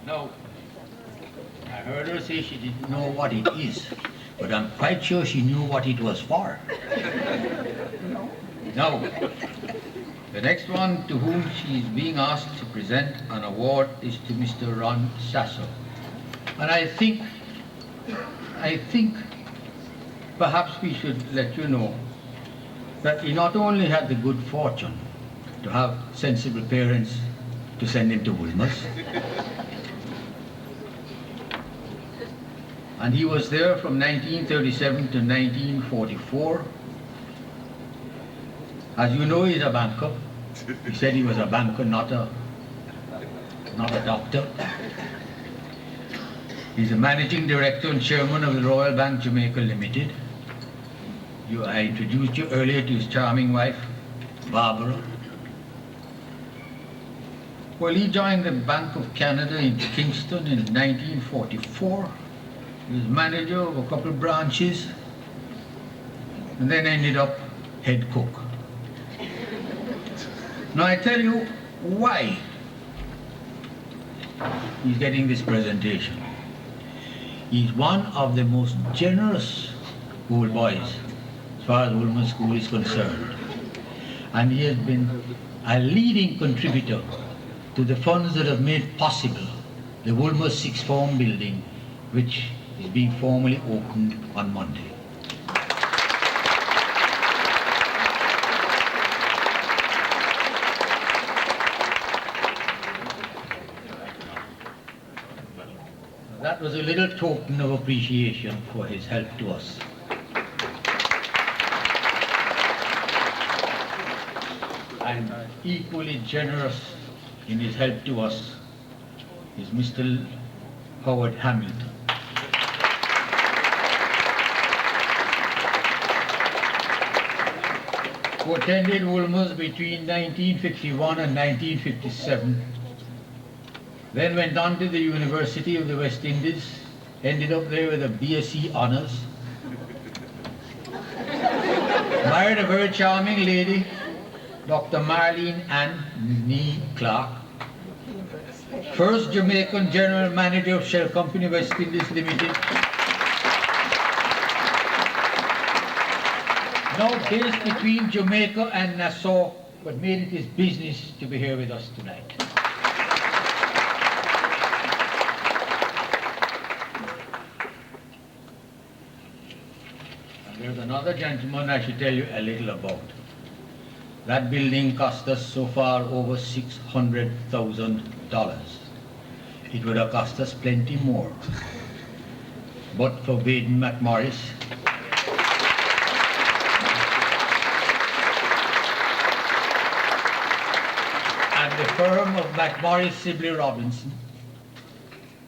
Now, I heard her say she didn't know what it is, but I'm quite sure she knew what it was for. Now, the next one to whom she is being asked to present an award is to Mr. Ronald Sasso. And I think perhaps we should let you know that he not only had the good fortune to have sensible parents to send him to Wolmer's, and he was there from 1937 to 1944. As you know, he's a banker. He said he was a banker, not a doctor. He's a managing director and chairman of the Royal Bank Jamaican Limited. I introduced you earlier to his charming wife, Barbara. Well, he joined the Bank of Canada in Kingston in 1944. He was manager of a couple of branches, and then ended up head cook. Now I tell you why he's getting this presentation. He's one of the most generous schoolboys as far as Wolmer School is concerned. And he has been a leading contributor to the funds that have made possible the Wolmer Sixth Form building, which is being formally opened on Monday. That was a little token of appreciation for his help to us. And equally generous in his help to us is Mr. Howard Hamilton. Who attended Wolmer's between 1951 and 1957, then went on to the University of the West Indies, ended up there with a BSc Honours, married a very charming lady, Dr. Marlene Ann Nee Clark, first Jamaican General Manager of Shell Company West Indies Limited, now based between Jamaica and Nassau, but made it his business to be here with us tonight. And there's another gentleman I should tell you a little about. That building cost us so far over $600,000. It would have cost us plenty more, but for Baden McMorris, and the firm of McMorris Sibley Robinson,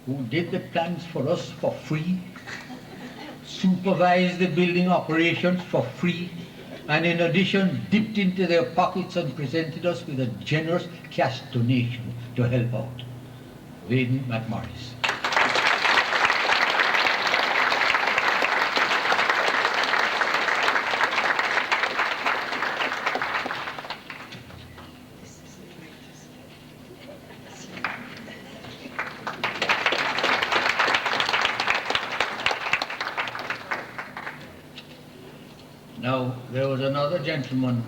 who did the plans for us for free, supervised the building operations for free, and in addition dipped into their pockets and presented us with a generous cash donation to help out. Baden McMorris. Now, there was another gentleman,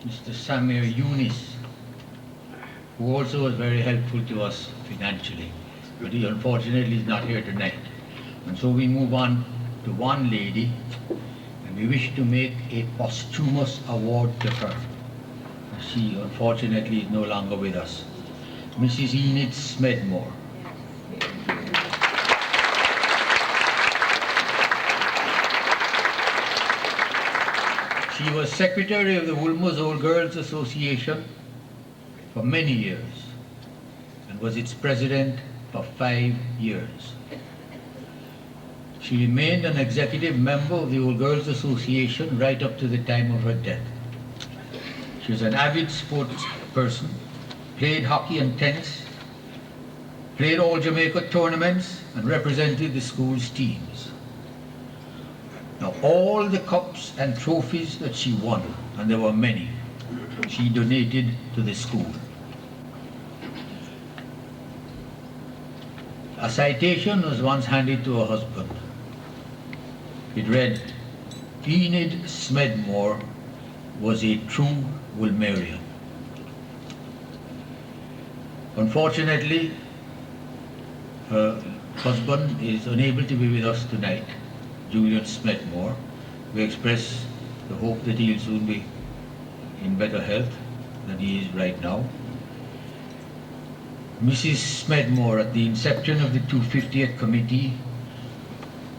Mr. Samuel Eunice, who also was very helpful to us financially, but he unfortunately is not here tonight. And so we move on to one lady, and we wish to make a posthumous award to her. She unfortunately is no longer with us. Mrs. Enid Smedmore. She was secretary of the Wolmer's Old Girls Association for many years and was its president for 5 years. She remained an executive member of the Old Girls Association right up to the time of her death. She was an avid sports person, played hockey and tennis, played all Jamaica tournaments, and represented the school's teams. Now, all the cups and trophies that she won, and there were many, she donated to the school. A citation was once handed to her husband. It read, Enid Smedmore was a true Wolmerian. Unfortunately, her husband is unable to be with us tonight, Julian Smedmore. We express the hope that he will soon be in better health than he is right now. Mrs. Smedmore, at the inception of the 250th Committee,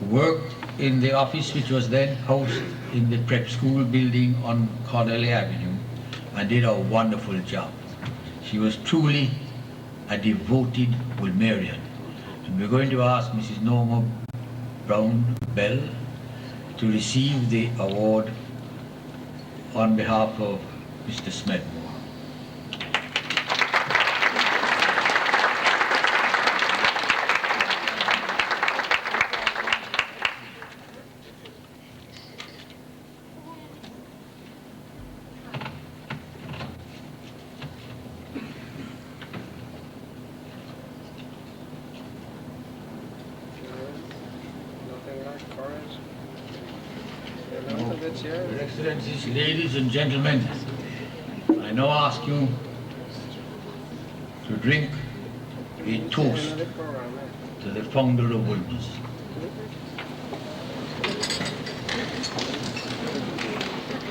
worked in the office which was then housed in the prep school building on Connolly Avenue and did a wonderful job. She was truly a devoted Wolmerian. And we're going to ask Mrs. Norma Brown Bell to receive the award on behalf of Mr. Smedmore. Your Excellencies, ladies and gentlemen, I now ask you to drink a toast to the founder of Wolmer's.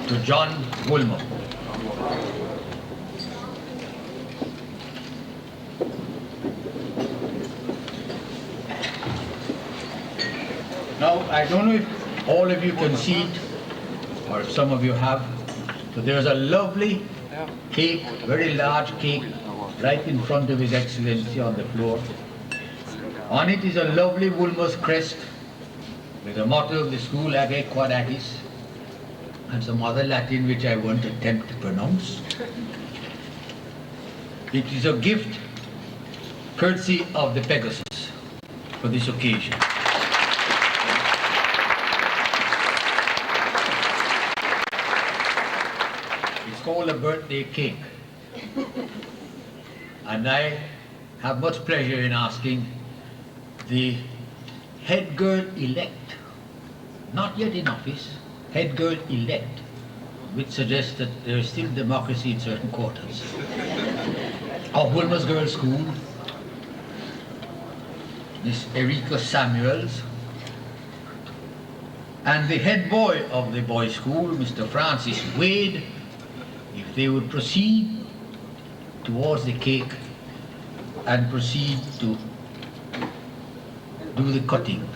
To John Wolmer. Now, I don't know if all of you can see it, or if some of you have, but there's a lovely cake, very large cake, right in front of His Excellency on the floor. On it is a lovely Wolmer's crest with the motto of the school, Age Quod Agis, and some other Latin which I won't attempt to pronounce. It is a gift courtesy of the Pegasus for this occasion. It's called a birthday cake. And I have much pleasure in asking the head girl elect, not yet in office, head girl elect, which suggests that there is still democracy in certain quarters, of Wolmer's Girls' School, Miss Erika Samuels, and the head boy of the boys' school, Mr. Francis Wade, if they would proceed towards the cake and proceed to do the cutting.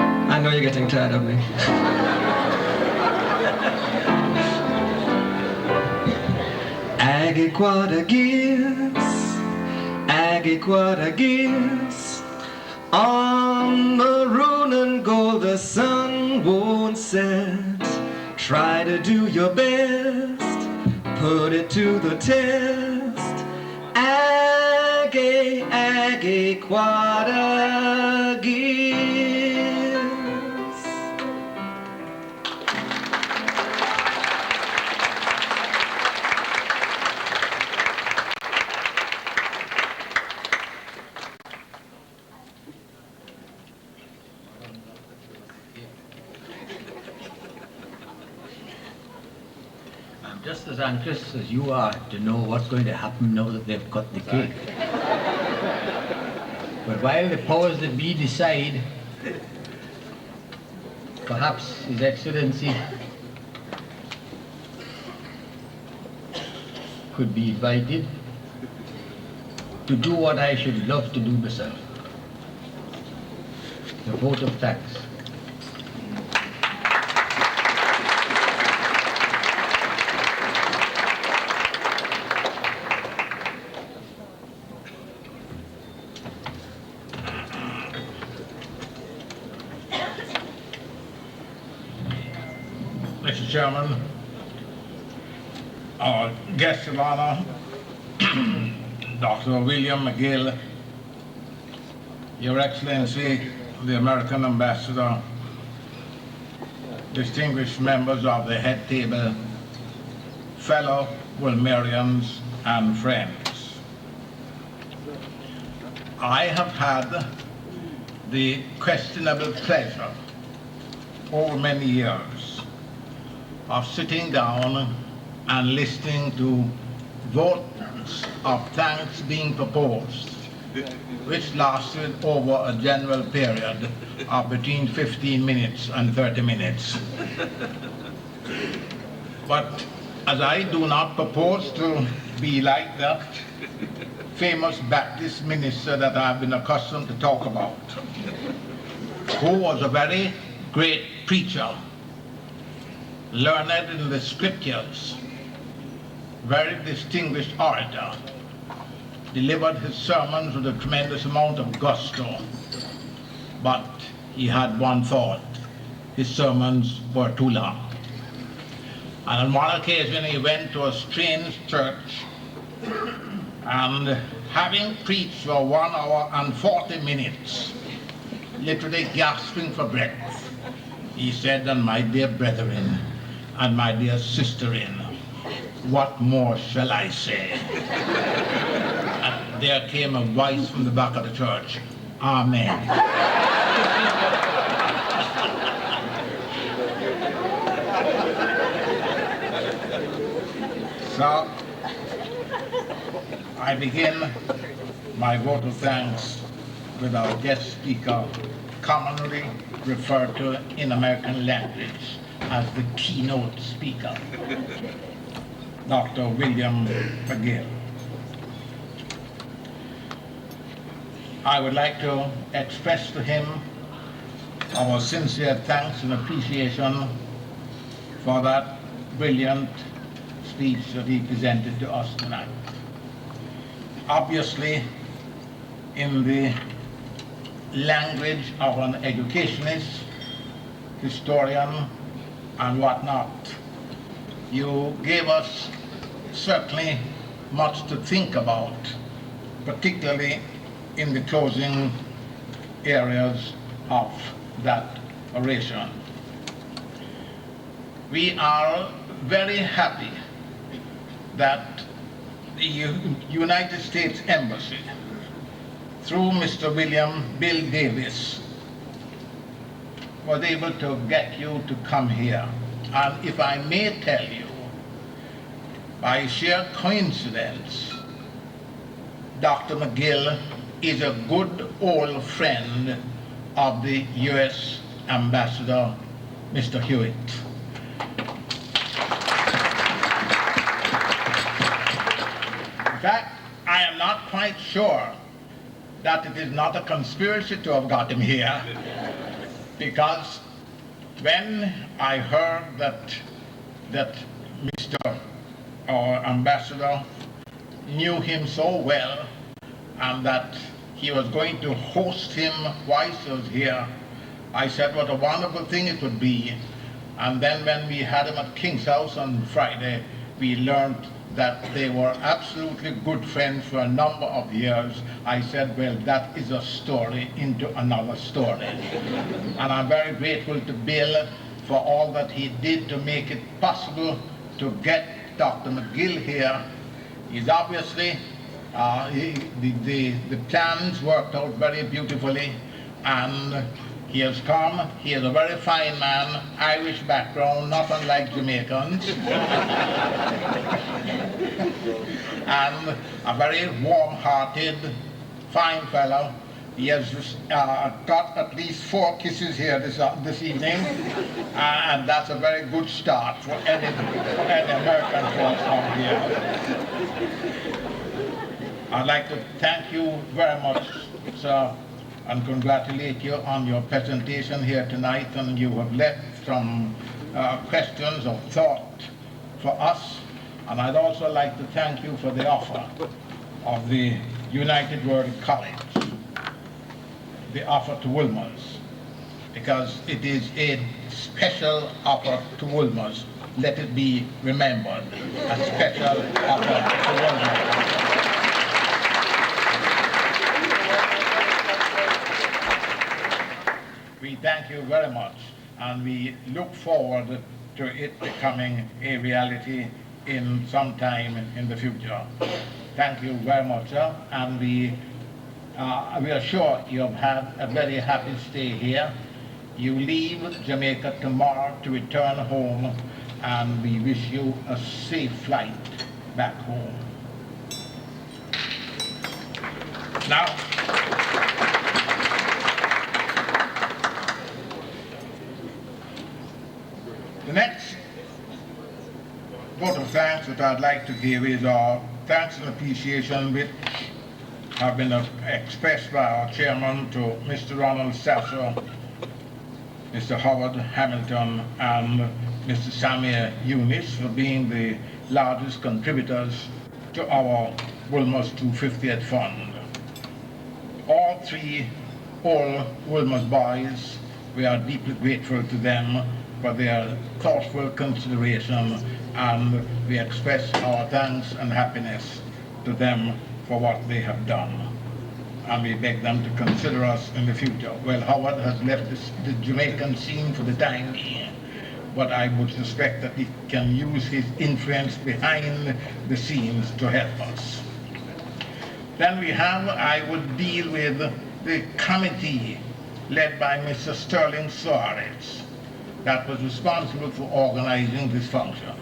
I know you're getting tired of me. Aggie Quad Agis, on maroon and gold the sun won't set. Try to do your best, put it to the test. Aggie Quad Agis. I'm just as anxious as you are to know what's going to happen now that they've cut the cake. But while the powers that be decide, perhaps His Excellency could be invited to do what I should love to do myself. The vote of thanks. Mr. Chairman, our guest of honor, Dr. William McGill, Your Excellency, the American Ambassador, distinguished members of the head table, fellow Wolmerians and friends. I have had the questionable pleasure over many years of sitting down and listening to votes of thanks being proposed, which lasted over a general period of between 15 minutes and 30 minutes. But as I do not propose to be like that famous Baptist minister that I've been accustomed to talk about, who was a very great preacher, learned in the scriptures, very distinguished orator, delivered his sermons with a tremendous amount of gusto, but he had one thought: his sermons were too long. And on one occasion he went to a strange church, and having preached for 1 hour and 40 minutes, literally gasping for breath, he said, "And my dear brethren, and my dear sisterin, what more shall I say?" And there came a voice from the back of the church: "Amen." So, I begin my vote of thanks with our guest speaker, commonly referred to in American language as the keynote speaker, Dr. William McGill. I would like to express to him our sincere thanks and appreciation for that brilliant speech that he presented to us tonight. Obviously, in the language of an educationist, historian, and whatnot, you gave us certainly much to think about, particularly in the closing areas of that oration. We are very happy that the United States Embassy, through Mr. William Bill Davis, was able to get you to come here. And if I may tell you, by sheer coincidence, Dr. McGill is a good old friend of the U.S. Ambassador, Mr. Hewitt. In fact, I am not quite sure that it is not a conspiracy to have got him here, because when I heard that Mr. or Ambassador knew him so well and that he was going to host him while he was here, I said what a wonderful thing it would be. And then when we had him at King's House on Friday, we learned that they were absolutely good friends for a number of years. I said, well, that is a story into another story. And I'm very grateful to Bill for all that he did to make it possible to get Dr. McGill here. He's obviously, the plans worked out very beautifully, and he has come. He is a very fine man, Irish background, not unlike Jamaicans, and a very warm-hearted, fine fellow. He has got at least 4 kisses here this evening, and that's a very good start for any American folks out here. I'd like to thank you very much, sir, and congratulate you on your presentation here tonight, and you have left some questions of thought for us. And I'd also like to thank you for the offer of the United World College, the offer to Wolmer's, because it is a special offer to Wolmer's. Let it be remembered, a special offer to Wolmer's. We thank you very much, and we look forward to it becoming a reality in some time in the future. Thank you very much, sir, and we are sure you have had a very happy stay here. You leave Jamaica tomorrow to return home, and we wish you a safe flight back home. Now, the next vote of thanks that I'd like to give is our thanks and appreciation which have been expressed by our chairman to Mr. Ronald Sasso, Mr. Howard Hamilton, and Mr. Samir Yunis for being the largest contributors to our Wolmer's 250th Fund. All Wolmer's boys, we are deeply grateful to them for their thoughtful consideration, and we express our thanks and happiness to them for what they have done. And we beg them to consider us in the future. Well, Howard has left the Jamaican scene for the time being, but I would suspect that he can use his influence behind the scenes to help us. Then I would deal with the committee led by Mr. Sterling Suarez that was responsible for organizing this function.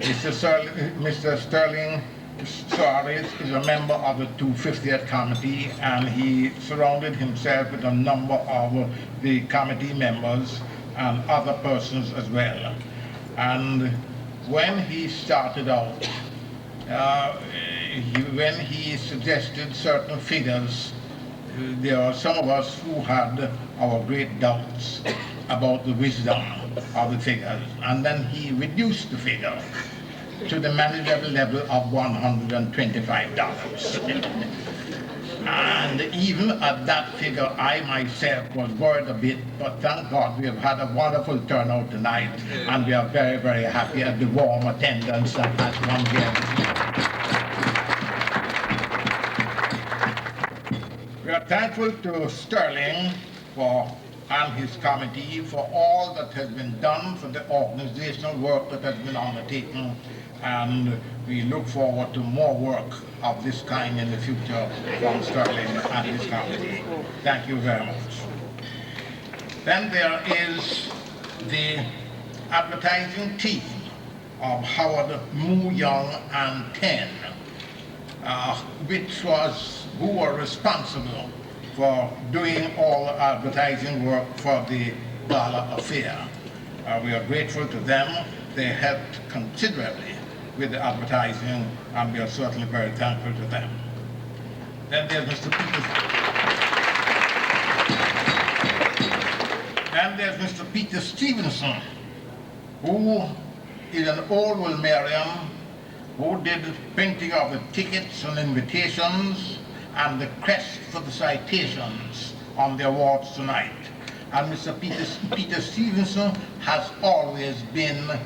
Mr. Sterling Suarez is a member of the 250th Committee, and he surrounded himself with a number of the committee members and other persons as well. And when he started out, when he suggested certain figures, there are some of us who had our great doubts about the wisdom of the figures, and then he reduced the figure to the manageable level of $125. And even at that figure, I myself was worried a bit, but thank God we have had a wonderful turnout tonight, and we are very, very happy at the warm attendance that has come here. We are thankful to Sterling and his committee for all that has been done, for the organizational work that has been undertaken, and we look forward to more work of this kind in the future from Sterling and his committee. Thank you very much. Then there is the advertising team of Howard, Moo Young, and Ten, who were responsible for doing all the advertising work for the gala affair. We are grateful to them. They helped considerably with the advertising, and we are certainly very thankful to them. Then there's Mr. Peter Stevenson, who is an old Wolmerian who did printing of the tickets and invitations and the crest for the citations on the awards tonight. And Mr. Peter Stevenson has always been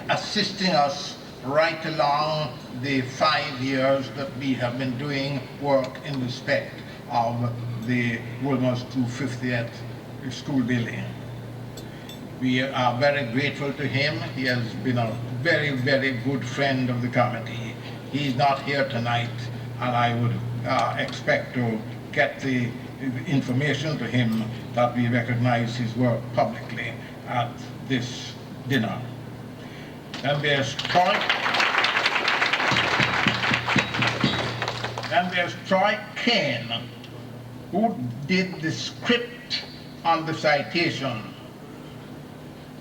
assisting us right along the 5 years that we have been doing work in respect of the Wolmer's 250th school building. We are very grateful to him. He has been a very, very good friend of the committee. He's not here tonight, and I would expect to get the information to him that we recognize his work publicly at this dinner. Then there's Troy Kane, who did the script on the citation.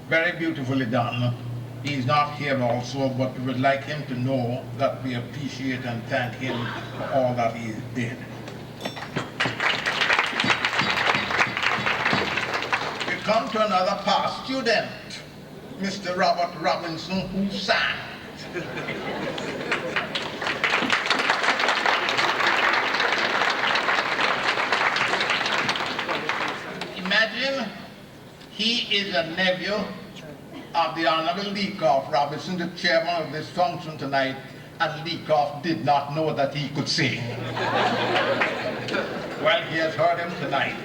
Very beautifully done. He's not here also, but we would like him to know that we appreciate and thank him for all that he did. We come to another past student, Mr. Robert Robinson, who sang. Imagine he is a nephew of the Honorable Leacoff Robinson, the chairman of this function tonight, and Leacoff did not know that he could sing. Well, he has heard him tonight.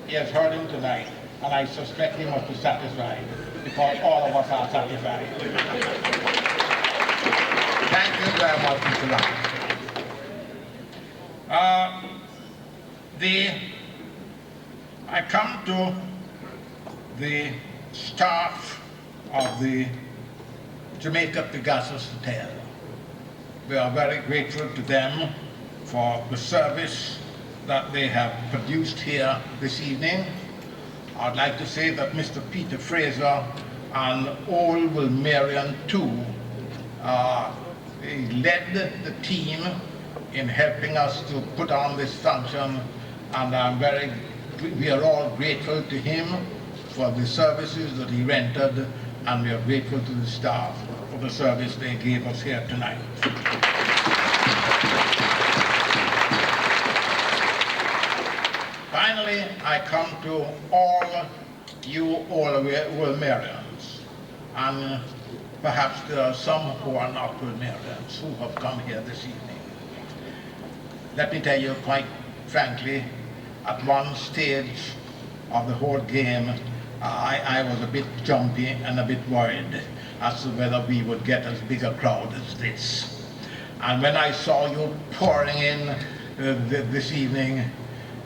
He has heard him tonight, and I suspect he must be satisfied, because all of us are satisfied. Thank you very much, Mr. Robinson. I come to the staff of the Jamaica Pegasus Hotel. We are very grateful to them for the service that they have produced here this evening. I'd like to say that Mr. Peter Fraser and Old Wolmerian too led the team in helping us to put on this function, and we are all grateful to him for the services that he rendered and we are grateful to the staff for the service they gave us here tonight. Finally, I come to all you Wolmerians, and perhaps there are some who are not Wolmerians who have come here this evening. Let me tell you quite frankly, at one stage of the whole game, I was a bit jumpy and a bit worried as to whether we would get as big a crowd as this. And when I saw you pouring in this evening,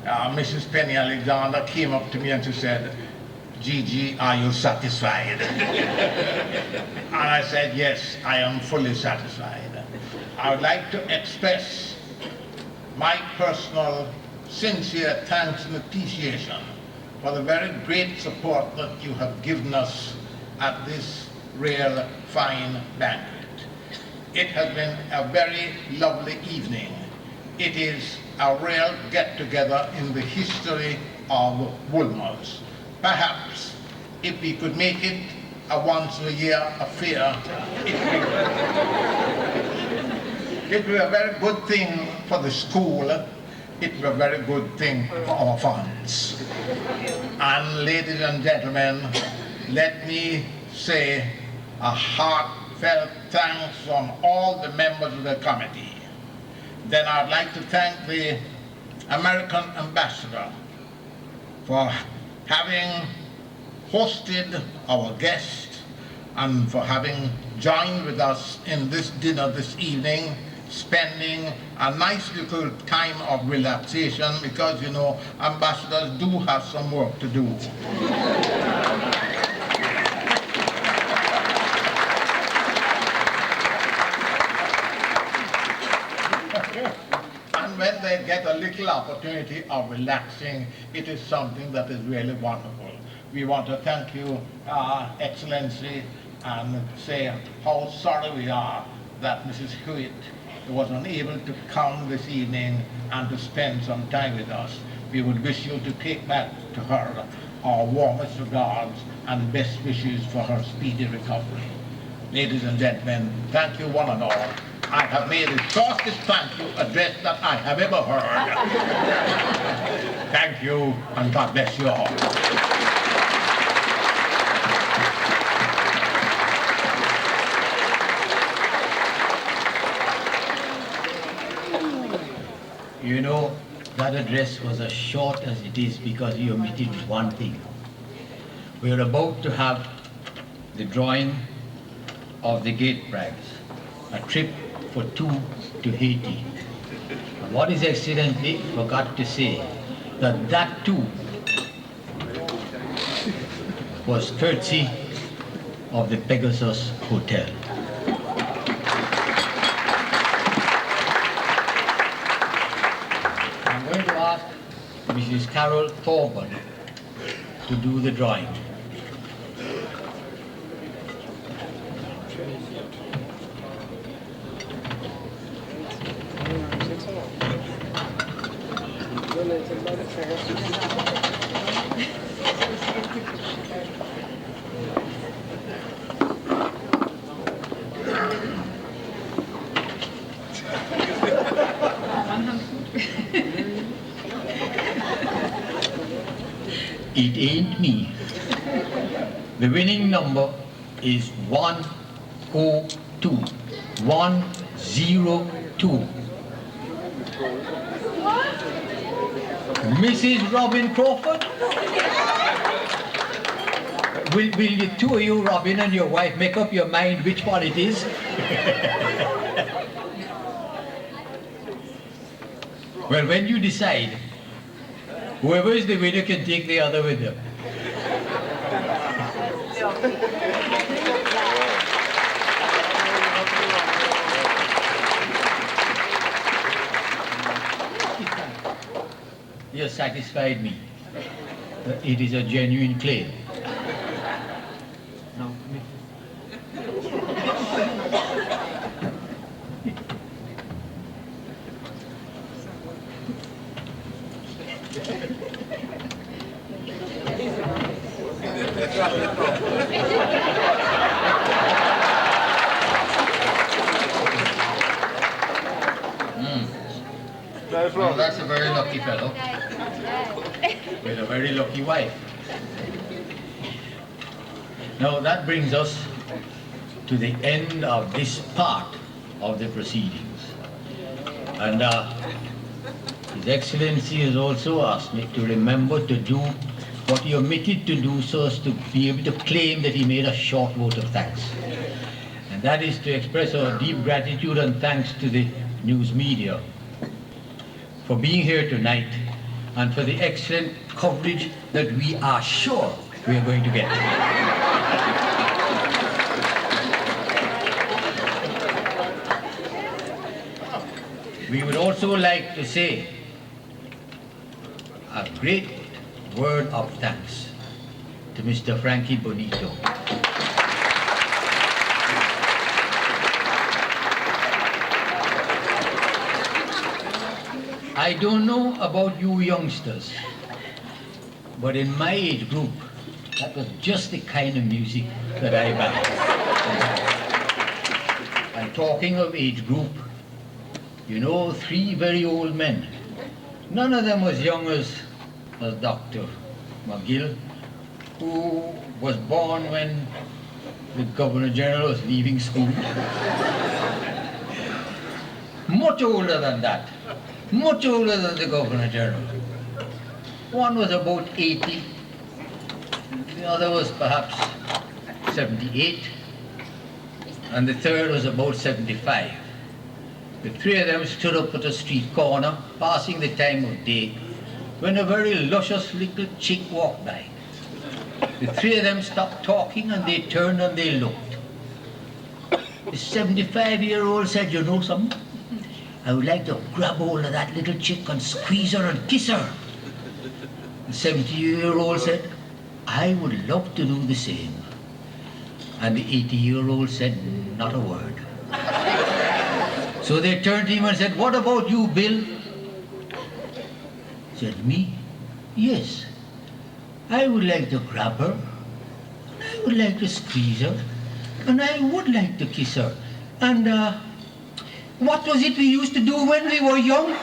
Mrs. Penny Alexander came up to me and she said, "Gigi, are you satisfied?" And I said, "Yes, I am fully satisfied." I would like to express my personal, sincere thanks and appreciation for the very great support that you have given us at this real fine banquet. It has been a very lovely evening. It is a real get-together in the history of Wolmer's. Perhaps if we could make it a once-a-year affair, it would be a very good thing for the school. It would be a very good thing for our funds. And ladies and gentlemen, let me say a heartfelt thanks from all the members of the committee. Then I'd like to thank the American ambassador for having hosted our guest and for having joined with us in this dinner this evening, spending a nice little time of relaxation, because you know ambassadors do have some work to do. And when they get a little opportunity of relaxing, it is something that is really wonderful. We want to thank you, Excellency, and say how sorry we are that Mrs. Hewitt was unable to come this evening and to spend some time with us. We would wish you to take back to her our warmest regards and best wishes for her speedy recovery. Ladies and gentlemen, thank you one and all. I have made the shortest thank you address that I have ever heard. Thank you, and God bless you all. You know, that address was as short as it is because you omitted one thing. We are about to have the drawing of the gate brags, a trip for two to Haiti. And what is accidentally forgot to say, that too was courtesy of the Pegasus Hotel. I'm going to ask Mrs. Carol Thorburn to do the drawing. It ain't me. The winning number is 102. 102. Mrs. Robin Crawford? Will the two of you, Robin and your wife, make up your mind which one it is? Well, when you decide, whoever is the winner can take the other with them. You have satisfied me. It is a genuine claim. Now, Well, that's a very lucky fellow with a very lucky wife. Now that brings us to the end of this part of the proceedings. And His Excellency has also asked me to remember to do what he omitted to do so as to be able to claim that he made a short vote of thanks. And that is to express our deep gratitude and thanks to the news media for being here tonight and for the excellent coverage that we are sure we are going to get. We would also like to say a great word of thanks to Mr. Frankie Bonito. I don't know about you youngsters, but in my age group, that was just the kind of music that I liked. And talking of age group, you know, 3 very old men, none of them as young as Dr. McGill, who was born when the Governor General was leaving school. Much older than that. Much older than the Governor General. One was about 80, the other was perhaps 78, and the third was about 75. The 3 of them stood up at a street corner, passing the time of day, when a very luscious little chick walked by. The 3 of them stopped talking and they turned and they looked. The 75-year-old said, "You know something? I would like to grab hold of that little chick and squeeze her and kiss her." The 70-year-old said, "I would love to do the same." And the 80-year-old said, "Not a word." So they turned to him and said, "What about you, Bill?" He said, "Me? Yes. I would like to grab her, and I would like to squeeze her, and I would like to kiss her. And what was it we used to do when we were young?"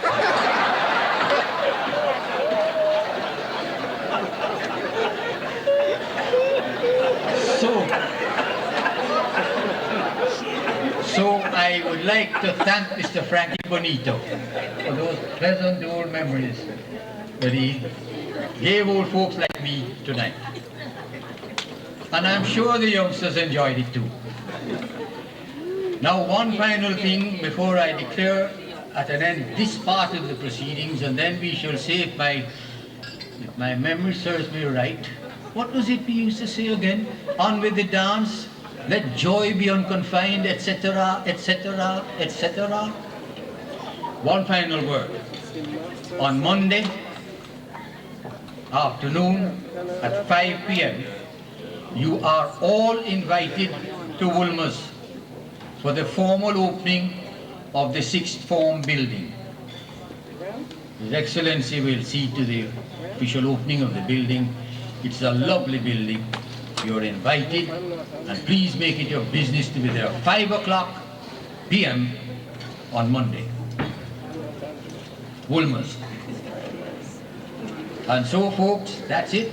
So I would like to thank Mr. Frankie Bonito for those pleasant old memories that he gave old folks like me tonight. And I'm sure the youngsters enjoyed it too. Now, one final thing before I declare at an end this part of the proceedings, and then we shall say, if my memory serves me right, what was it we used to say again? On with the dance, let joy be unconfined, etc., etc., etc. One final word. On Monday afternoon at 5 p.m., you are all invited to Wolmer's for the formal opening of the 6th form building. His Excellency will see to the official opening of the building. It's a lovely building. You're invited, and please make it your business to be there 5 p.m. on Monday. Wolmer's. And so, folks, that's it.